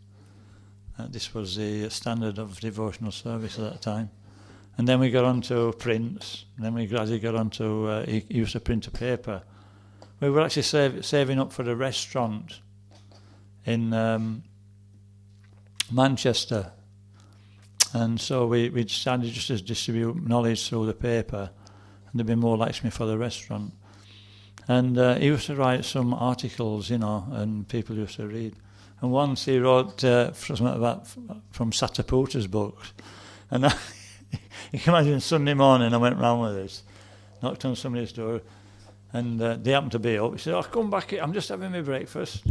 This was the standard of devotional service at that time. And then we got on to prints. And then we gradually got on to, he used to print a paper. We were actually saving up for a restaurant in Manchester. And so we decided just to distribute knowledge through the paper. And there'd be more Lakshmi for the restaurant. And he used to write some articles, and people used to read. And once he wrote from Sataputa's books. And you can imagine Sunday morning I went round with this, knocked on somebody's door, and they happened to be up. He said, "Oh, come back here, I'm just having my breakfast."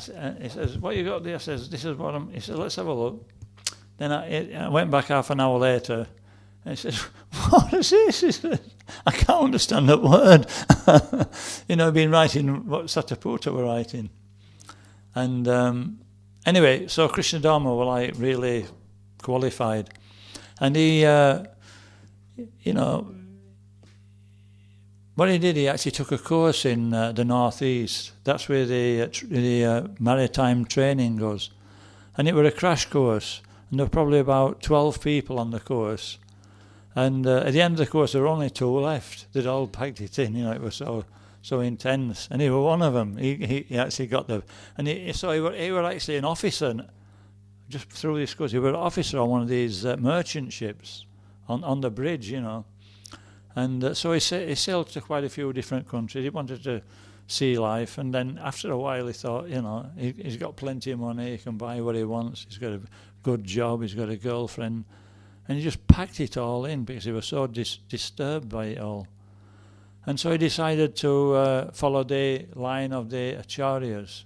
He says, what you got there? I says, this is what I'm... He says, let's have a look. Then I went back half an hour later, and he says, what is this? He says, I can't understand that word. I've been writing what Sataputta were writing. And anyway, so Krishna Dharma were like really qualified. And he, what he did, he actually took a course in the northeast. That's where the maritime training goes. And it was a crash course. And there were probably about 12 people on the course. And at the end of the course, there were only 2 left. They'd all packed it in, it was so intense. And he was one of them. He actually got the... And he was actually an officer, just through this course. He was an officer on one of these merchant ships on the bridge, And so he sailed to quite a few different countries. He wanted to see life. And then after a while, he thought, he's got plenty of money. He can buy what he wants. He's got a good job. He's got a girlfriend. And he just packed it all in because he was so disturbed by it all. And so he decided to follow the line of the acharyas.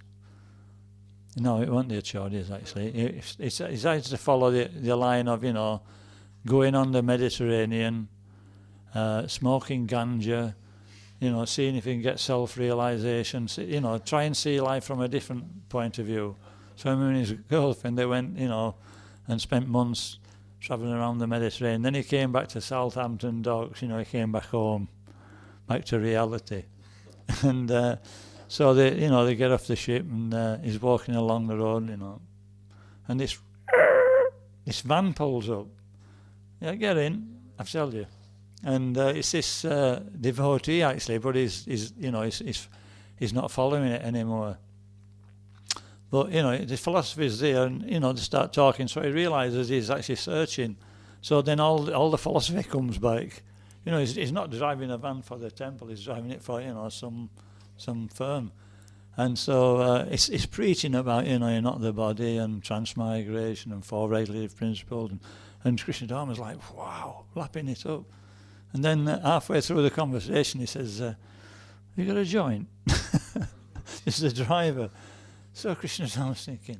No, it wasn't the acharyas, actually. He decided to follow the line of, going on the Mediterranean, smoking ganja, seeing if he can get self-realization, try and see life from a different point of view. So him and his girlfriend, they went, and spent months travelling around the Mediterranean. Then he came back to Southampton Docks, he came back home, back to reality. And so they get off the ship and he's walking along the road, and this van pulls up. Yeah, get in, I've told you. And it's this devotee actually, but he's not following it anymore. But the philosophy is there, and they start talking. So he realizes he's actually searching. So then all the philosophy comes back. He's not driving a van for the temple. He's driving it for some firm. And so it's preaching about you're not the body and transmigration and 4 regulative principles. And Krishna Dharma's like, wow, lapping it up. And then halfway through the conversation, he says, you got a joint? It's the driver. So Krishna Dharma's thinking,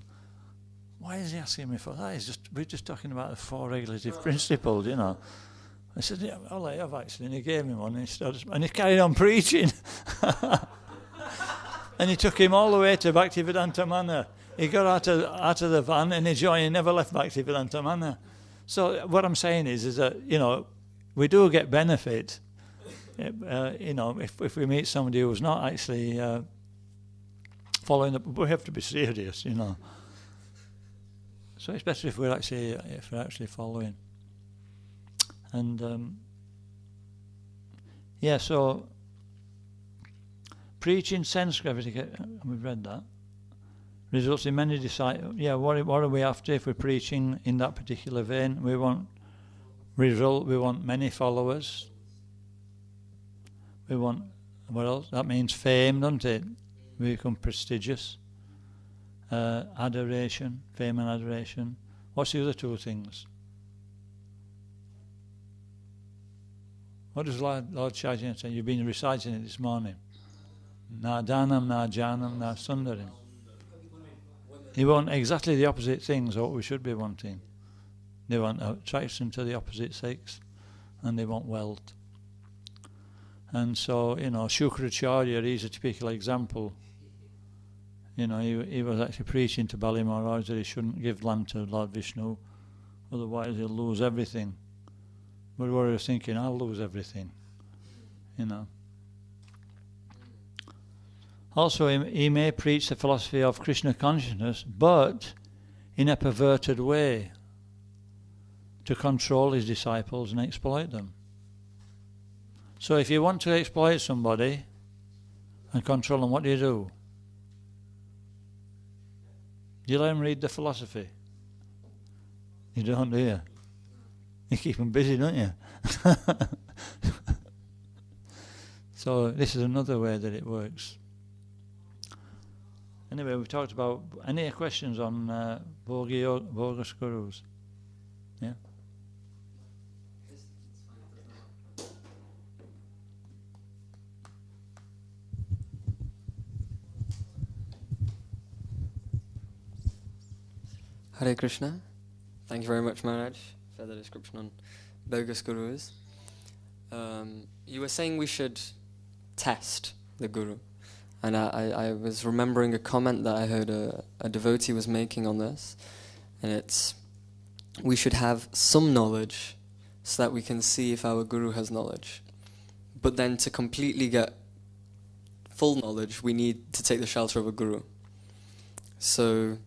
why is he asking me for that? We're just talking about the 4 regulative principles, I said, yeah, well, I have actually. And he gave me one, and he carried on preaching. And he took him all the way to Bhaktivedanta Manor. He got out of the van and he joined. He never left Bhaktivedanta Manor. So what I'm saying is that, we do get benefit, if we meet somebody who's not actually following we have to be serious, So it's better if we're actually following. And so preaching sense gravity, we've read that, results in many disciples. Yeah, what are we after if we're preaching in that particular vein? We want we want many followers. We want, what else? That means fame, doesn't it? We become prestigious. Adoration, fame and adoration. What's the other 2 things? What does Lord Chaitanya say? You've been reciting it this morning. Na danam, na janam, na sundarim. They want exactly the opposite things of what we should be wanting. They want attraction to the opposite sex, and they want wealth. And so, Shukracharya, he's a typical example. He was actually preaching to Bali Maharaj that he shouldn't give land to Lord Vishnu, otherwise he'll lose everything. But what he was thinking, I'll lose everything. Also, he may preach the philosophy of Krishna consciousness, but in a perverted way, to control his disciples and exploit them. So if you want to exploit somebody and control them, what do? You let them read the philosophy. You don't, do you? You keep them busy, don't you? So this is another way that it works. Anyway, we've talked about any questions on bogus gurus. Yeah. Hare Krishna. Thank you very much, Maharaj, for the description on bogus gurus. You were saying we should test the guru. And I was remembering a comment that I heard a devotee was making on this. And it's, we should have some knowledge so that we can see if our guru has knowledge. But then to completely get full knowledge, we need to take the shelter of a guru. So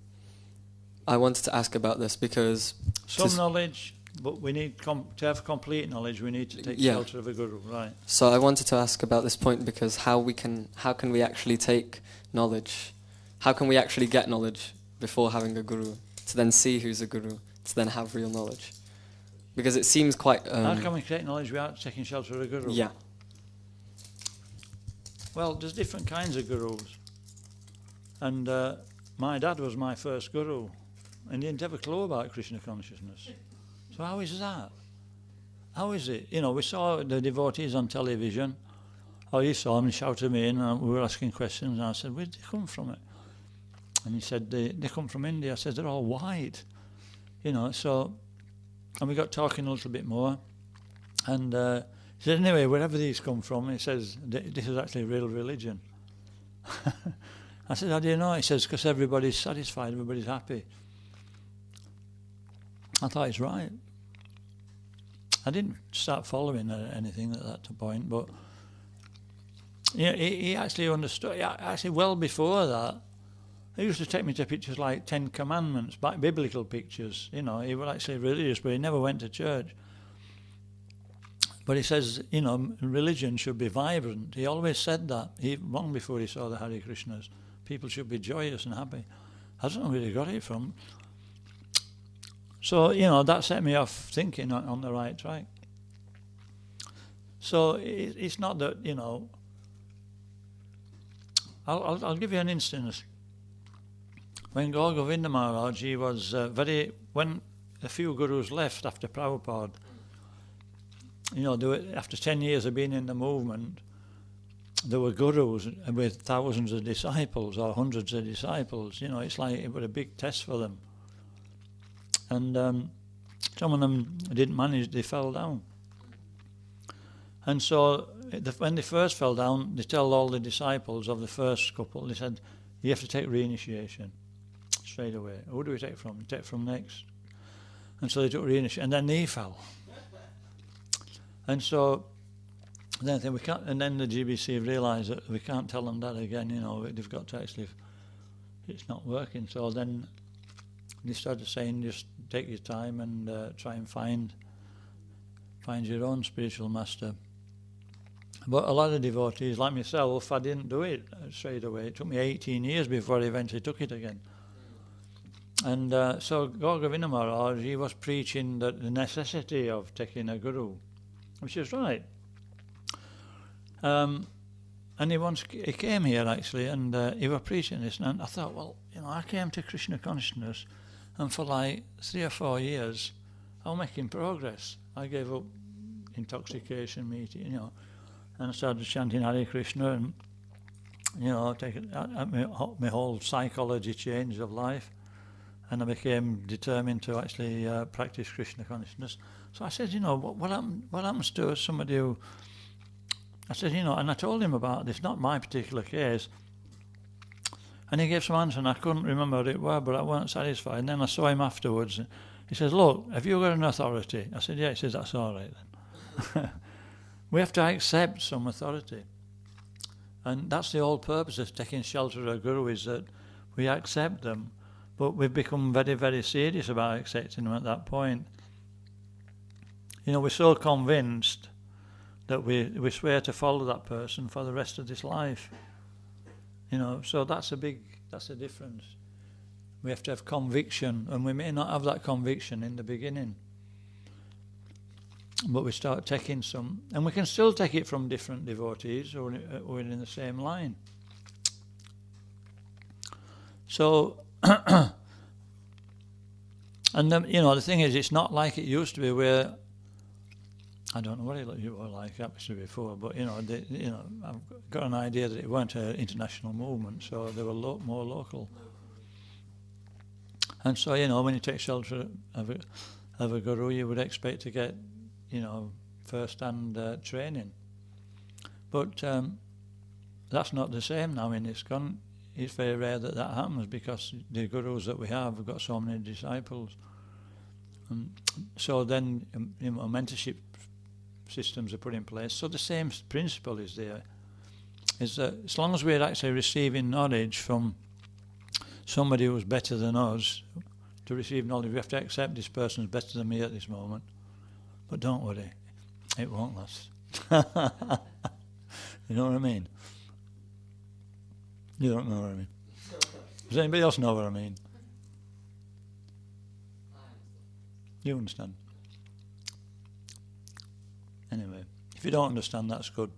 I wanted to ask about this because... Some knowledge, but we need to have complete knowledge, we need to take shelter of a guru, right. So I wanted to ask about this point because how can we actually take knowledge? How can we actually get knowledge before having a guru? To then see who's a guru, to then have real knowledge. Because it seems quite... how can we take knowledge without taking shelter of a guru? Yeah. Well, there's different kinds of gurus. And my dad was my first guru, and he didn't have a clue about Krishna consciousness. So how is that? How is it? You know, we saw the devotees on television. Oh, you saw them, he shouted me in, and we were asking questions, and I said, where did they come from? And he said, they come from India. I said, they're all white. You know, so, and we got talking a little bit more. And he said, anyway, wherever these come from, he says, this is actually real religion. I said, how do you know? He says, because everybody's satisfied, everybody's happy. I thought he's right. I didn't start following anything at that point, but yeah, he actually understood. Actually, well before that, he used to take me to pictures like 10 Commandments, biblical pictures. You know, he was actually religious, but he never went to church. But he says, you know, religion should be vibrant. He always said that, long before he saw the Hare Krishnas. People should be joyous and happy. I don't know where he got it from. So, you know, that set me off thinking on the right track. So it's not that, you know... I'll give you an instance. When Gaur Govinda Maharaj, he was when a few gurus left after Prabhupada, you know, after 10 years of being in the movement, there were gurus with thousands of disciples or hundreds of disciples. You know, it's like it was a big test for them. And some of them didn't manage, they fell down. And so when they first fell down, they tell all the disciples of the first couple, they said, you have to take reinitiation straight away. Who do we take from? We take from next. And so they took reinitiation, and then they fell. And so then we can't, and then the GBC realised that we can't tell them that again, you know, they've got to actually, it's not working. So then they started saying, just take your time and try and find your own spiritual master. But a lot of devotees, like myself, I didn't do it straight away. It took me 18 years before I eventually took it again. And so Gaur Govinda Maharaj, he was preaching the necessity of taking a guru, which is right. And he came here actually, and he was preaching this, and I thought, well, you know, I came to Krishna consciousness, and for like 3 or 4 years, I was making progress. I gave up intoxication, meeting, you know, and I started chanting Hare Krishna, and you know, my whole psychology changed of life, and I became determined to actually practice Krishna consciousness. So I said, you know, what happens to somebody who, I said, you know, and I told him about this, not my particular case, and he gave some answer, and I couldn't remember what it was, but I wasn't satisfied. And then I saw him afterwards. He says, look, have you got an authority? I said, yeah. He says, that's all right then. We have to accept some authority. And that's the whole purpose of taking shelter of a guru, is that we accept them, but we've become very, very serious about accepting them at that point. You know, we're so convinced that we swear to follow that person for the rest of this life. You know, so that's a difference. We have to have conviction, and we may not have that conviction in the beginning. But we start taking some, and we can still take it from different devotees who are in the same line. So, and then, you know, the thing is, it's not like it used to be, where I don't know what it was like actually before, but you know, I've got an idea that it weren't an international movement, so they were more local. And so, you know, when you take shelter of a guru, you would expect to get, you know, first-hand training. But that's not the same now in ISKCON. It's very rare that happens because the gurus that we have got so many disciples. So then, you know, mentorship systems are put in place. So the same principle is there, is that as long as we're actually receiving knowledge from somebody who's better than us, to receive knowledge, we have to accept this person is better than me at this moment. But don't worry, it won't last. You know what I mean? You don't know what I mean. Does anybody else know what I mean? You understand? Anyway, if you don't understand, that's good.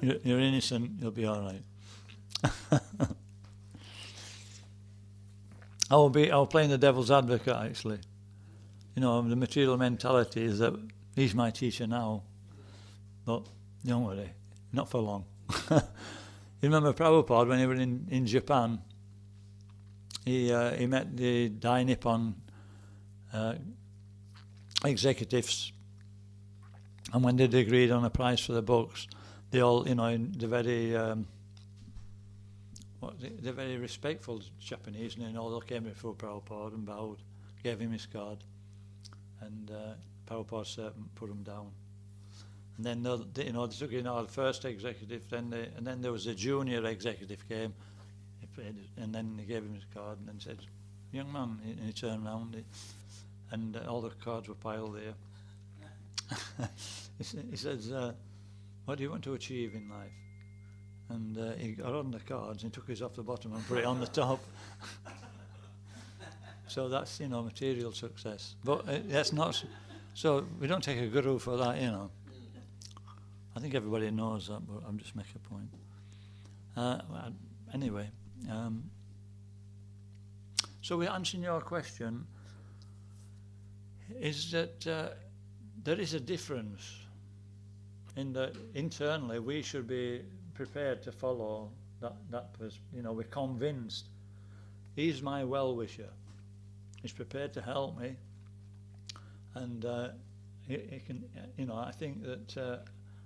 You're innocent, you'll be all right. I'll play the devil's advocate, actually. You know, the material mentality is that he's my teacher now, but don't worry, not for long. You remember Prabhupada when he was in Japan? He met the Dai Nippon executives, and when they'd agreed on a price for the books, they all, you know, they're very respectful Japanese, and all they came before Prabhupada and bowed, gave him his card, and Prabhupada put him down. And then they took in our first executive, and then there was a junior executive came, and then they gave him his card and then said, "Young man," and he turned around, and all the cards were piled there. He says, "What do you want to achieve in life?" And he got on the cards and took his off the bottom and put it on the top. So that's, you know, material success. But that's not. So we don't take a guru for that, you know. I think everybody knows that, but I'm just making a point. Anyway, so we're answering your question, is that there is a difference in that internally we should be prepared to follow that person. You know, we're convinced he's my well-wisher. He's prepared to help me, and he can. You know, I think that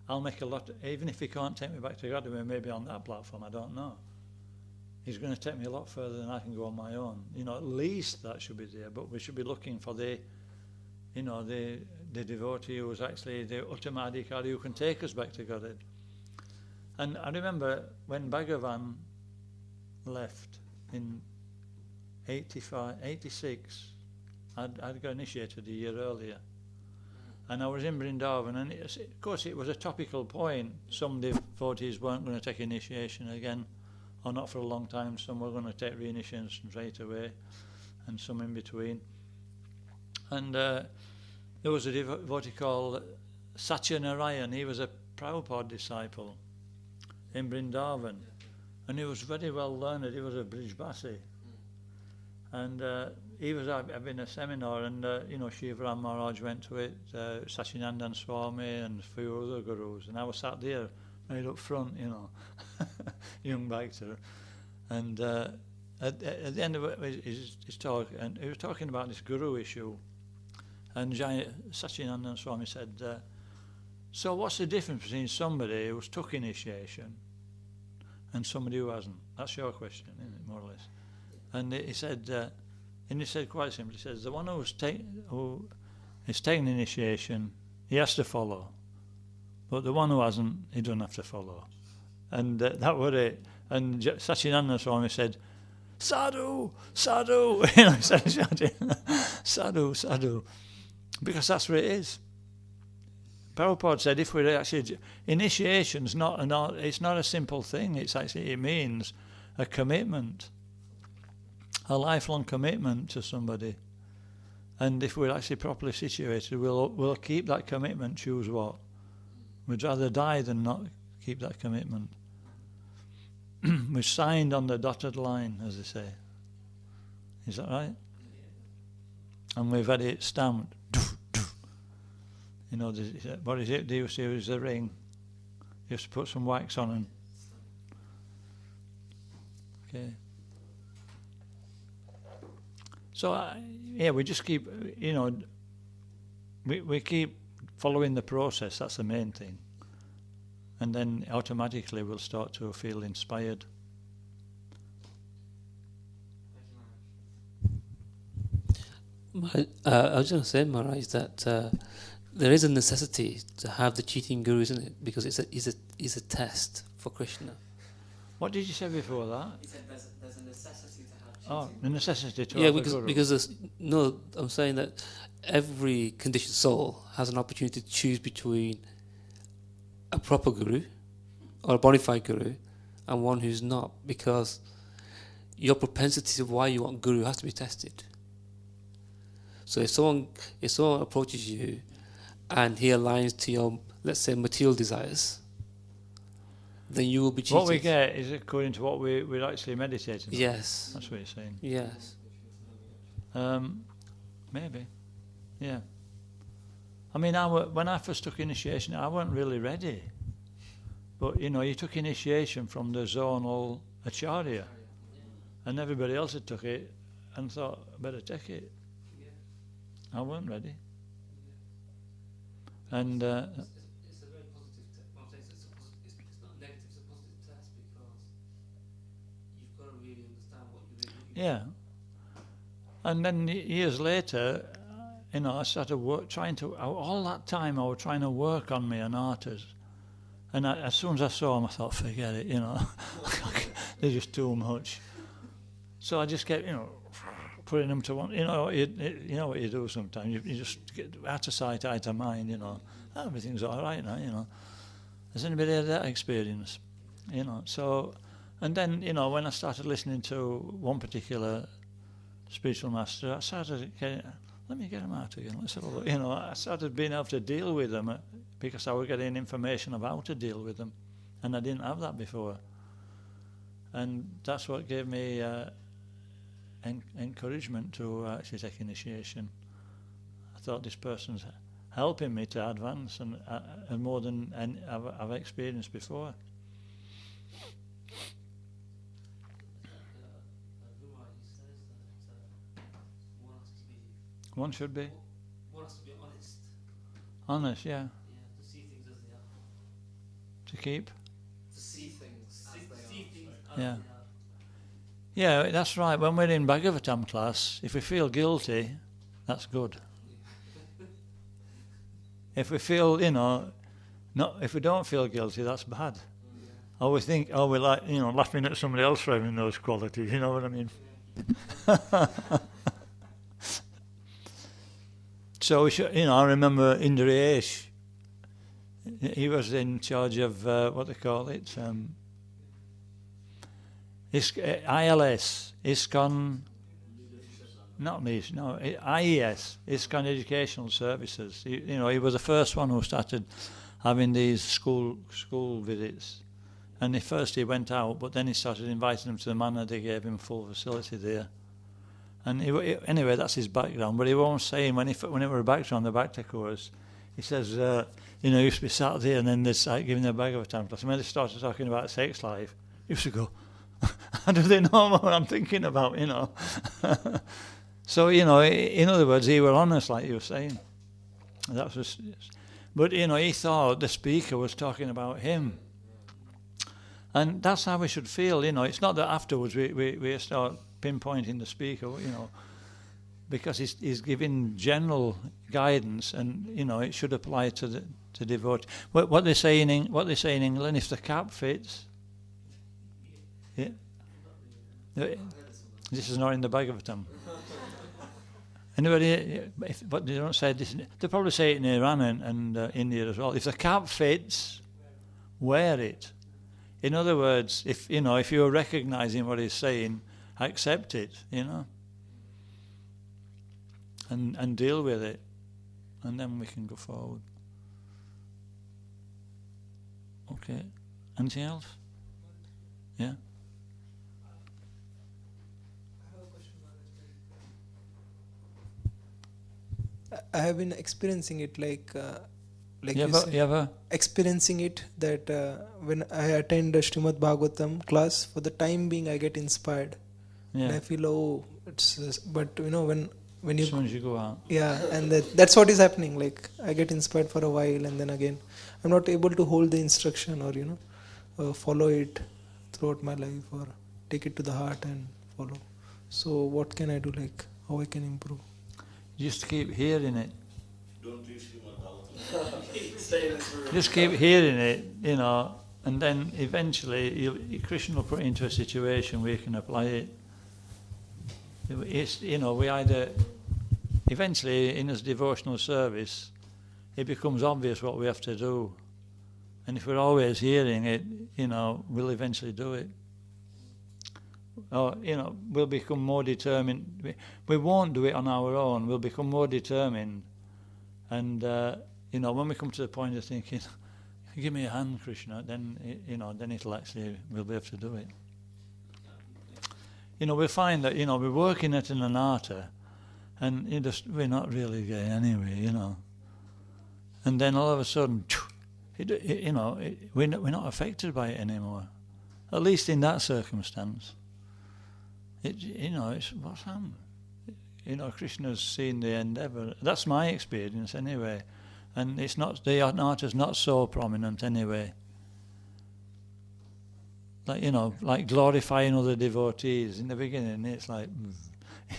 I'll make a lot. Even if he can't take me back to God, maybe on that platform, I don't know. He's going to take me a lot further than I can go on my own. You know, at least that should be there. But we should be looking for the devotee who is actually the Uttamadikari who can take us back to Godhead. And I remember when Bhagavan left in 86, I'd got initiated a year earlier. And I was in Vrindavan, and of course it was a topical point. Some devotees weren't going to take initiation again, or not for a long time. Some were going to take reinitiation straight away, and some in between. And there was a devotee called Satyanarayan. He was a Prabhupada disciple in Vrindavan, and he was very well learned. He was a Brijbasi, and he was having a seminar, and Shivaram Maharaj went to it, Sachinandan Swami and a few other gurus, and I was sat there right up front, you know, young Bhakta, and at the end of his talk, and he was talking about this guru issue, and Sachinandan Swami said, so what's the difference between somebody who's took initiation and somebody who hasn't? That's your question, isn't it, more or less? And he said quite simply, he says, the one who is taking initiation, he has to follow. But the one who hasn't, he doesn't have to follow. And that was it. And Sachinananda Swami said, sadhu, sadhu. You know, he started shouting, sadhu, sadhu. Because that's what it is. Prabhupada said, if we're actually, initiation's it's not a simple thing. It means a commitment, a lifelong commitment to somebody. And if we're actually properly situated, we'll keep that commitment, choose what. We'd rather die than not keep that commitment. We've signed on the dotted line, as they say. Is that right? And we've had it stamped. You know, what is it? They used to use the ring. You have to put some wax on and. Okay. So yeah, we just keep, we keep following the process. That's the main thing, and then automatically we'll start to feel inspired. I was going to say, Maharaj, that there is a necessity to have the cheating guru, isn't it? Because it's a test for Krishna. What did you say before that? He said there's a necessity to have cheating. Oh, the necessity to Yeah, have a guru. because I'm saying that every conditioned soul has an opportunity to choose between a proper guru or a bona fide guru and one who's not, because your propensity of why you want guru has to be tested. So if someone approaches you and he aligns to your, let's say, material desires, then you will be cheated. What we get is according to what we're actually meditating on. Yes. That's what you're saying. Yes. Maybe. Yeah. I mean, when I first took initiation, I wasn't really ready. But, you took initiation from the zonal acharya. And everybody else had took it and thought, I better take it. I wasn't ready. And It's a very positive test. Well, it's not negative, it's a positive test because you've got to really understand what you're really looking yeah. And then years later, I started all that time I was trying to work on my anartas. And as soon as I saw them, I thought, forget it, they're just too much. So I just kept, putting them to one, you know what you do sometimes, you just get out of sight, out of mind, everything's all right now, Has anybody had that experience? So, and then, when I started listening to one particular spiritual master, I started let me get them out again, let's have a look, I started being able to deal with them because I was getting information of how to deal with them, and I didn't have that before. And that's what gave me encouragement to actually take initiation. I thought this person's helping me to advance and more than I've experienced before. One should be One has to be honest. honest, yeah. To see things as they are. To keep, To see things as they are. yeah. Yeah, that's right. When we're in Bhagavatam class, if we feel guilty, that's good. If we feel, if we don't feel guilty, that's bad. Or we think, we're like, laughing at somebody else for having those qualities, you know what I mean? So we should, I remember Indriyesh, he was in charge of, what they call it, ILS, ISKCON, not me, no, IES, ISKCON Educational Services. He was the first one who started having these school visits. And first he went out, but then he started inviting them to the manor. They gave him full facility there. And anyway, that's his background. But he won't say when we were back on the Bhakti course, he says, he used to be sat there and then they'd start giving the Bhagavatam class. And when they started talking about sex life, he used to go, how do they know what I'm thinking about, So, in other words, he was honest, like you were saying. That was, but, he thought the speaker was talking about him. And that's how we should feel, It's not that afterwards we start pinpointing the speaker, because he's giving general guidance, and it should apply to devotees. What they say in England, if the cap fits, yeah. This is not in the Bhagavatam. Anybody? But they don't say this. They probably say it in Iran and India as well. If the cap fits, wear it. In other words, if you're recognizing what he's saying, accept it, and deal with it, and then we can go forward. Okay. Anything else? Yeah. I have been experiencing it like You ever? experiencing it that when I attend the Srimad Bhagavatam class, for the time being I get inspired. Yeah. And I feel, But when you As soon as you go out. yeah, and that's what is happening. Like I get inspired for a while, and then again, I'm not able to hold the instruction or follow it throughout my life or take it to the heart and follow. So what can I do? Like how I can improve? Just keep hearing it. Don't do Srimad. Just keep hearing it, and then eventually Krishna will put it into a situation where you can apply it. It's, we either, eventually in this devotional service, it becomes obvious what we have to do. And if we're always hearing it, we'll eventually do it. Or, we'll become more determined. We won't do it on our own. We'll become more determined. And, when we come to the point of thinking, give me a hand, Krishna, then, then it'll actually, we'll be able to do it. We find that, we're working at an anartha, and we're not really getting anywhere, And then all of a sudden, we're not affected by it anymore. At least in that circumstance. It's what's happened. Krishna's seen the endeavour. That's my experience anyway. And it's not, the anartha's not so prominent anyway. Like glorifying other devotees. In the beginning, it's like,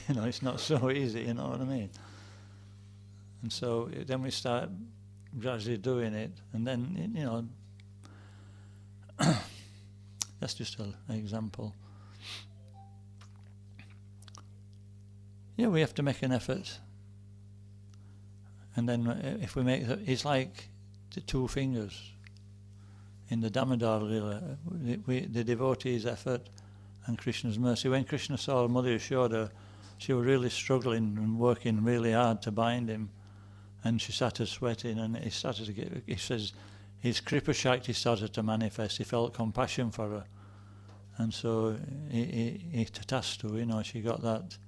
it's not so easy, you know what I mean? And so then we start gradually doing it, and then, that's just an example. Yeah, we have to make an effort. And then if we make it's like the two fingers. In the Damodar Lila, the devotee's effort and Krishna's mercy. When Krishna saw Mother Yashoda, she was really struggling and working really hard to bind him, and she started sweating, and he says, his Kripa Shakti started to manifest. He felt compassion for her, and so he tatastu, she got that,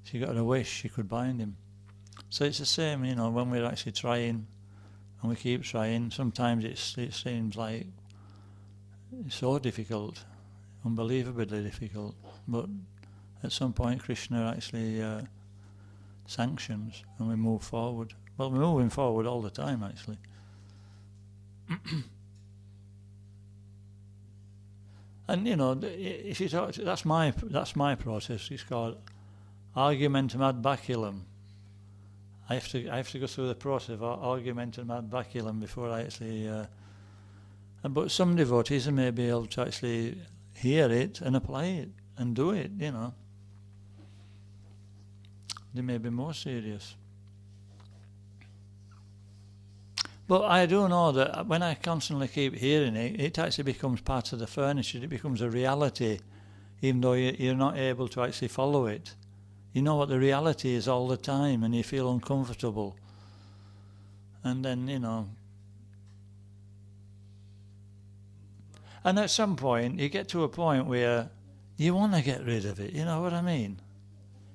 she got a wish, she could bind him. So it's the same, when we're actually trying, and we keep trying, sometimes it seems like it's so difficult, unbelievably difficult, but at some point Krishna actually sanctions and we move forward. Well, we're moving forward all the time actually. And if you talk, that's my process. It's called argumentum ad bacillum. I have to go through the process of argumentum ad bacillum before I actually. But some devotees may be able to actually hear it and apply it and do it. They may be more serious. But I do know that when I constantly keep hearing it, it actually becomes part of the furniture. It becomes a reality, even though you're not able to actually follow it. You know what the reality is all the time, and you feel uncomfortable. And then, and at some point, you get to a point where you want to get rid of it, you know what I mean?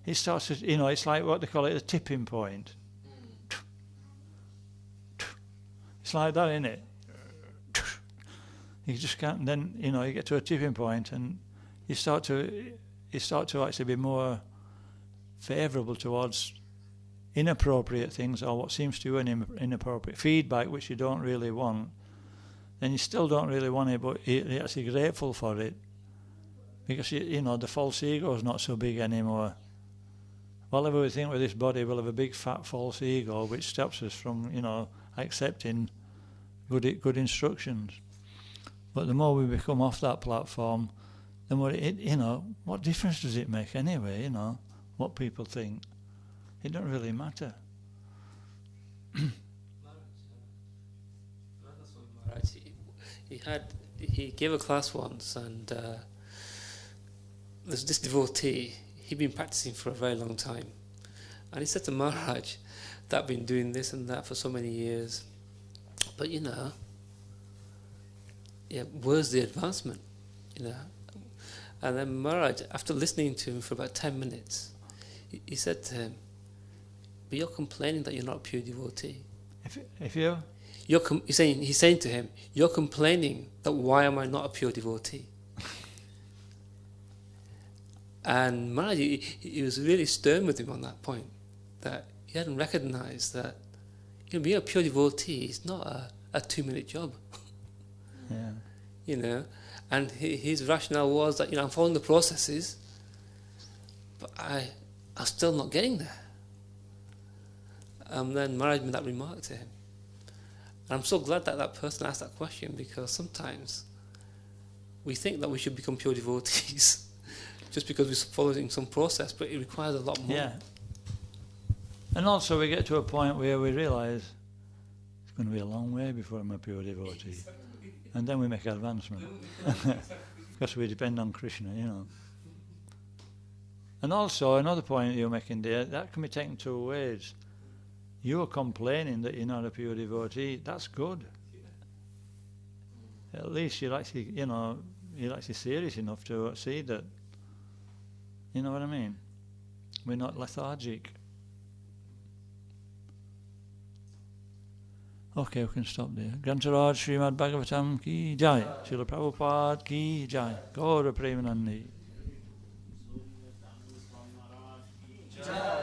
It starts to, it's like what they call it, a tipping point. It's like that, isn't it? You just can't, then, you get to a tipping point, and you start to actually be more favourable towards inappropriate things, or what seems to you an inappropriate feedback which you don't really want. Then you still don't really want it, but you're actually grateful for it, because the false ego is not so big anymore. Whatever we think with this body, we'll have a big fat false ego which stops us from accepting good instructions. But the more we become off that platform, the more what difference does it make anyway? What people think, it don't really matter. He gave a class once, and there's this devotee. He'd been practicing for a very long time, and he said to Maharaj that I've been doing this and that for so many years, but where's the advancement? And then Maharaj, after listening to him for about 10 minutes, he said to him, "But you're complaining that you're not a pure devotee. He's saying to him, you're complaining that why am I not a pure devotee?" And Maharaj, he was really stern with him on that point, that he hadn't recognized that being a pure devotee is not a 2-minute job. Yeah. And his rationale was that I'm following the processes, but I'm still not getting there. And then Maharaj made that remark to him. And I'm so glad that that person asked that question, because sometimes we think that we should become pure devotees just because we're following some process, but it requires a lot more. Yeah. And also we get to a point where we realise it's going to be a long way before I'm a pure devotee. And then we make advancement. Because we depend on Krishna, And also, another point you're making there, that can be taken two ways. You're complaining that you're not a pure devotee, that's good. At least you're actually, you're actually serious enough to see that, you know what I mean? We're not lethargic. Okay, we can stop there. Grantaraj Srimad Bhagavatam ki jai. Srila Prabhupada ki jai. Gaura Premanandi. Jai.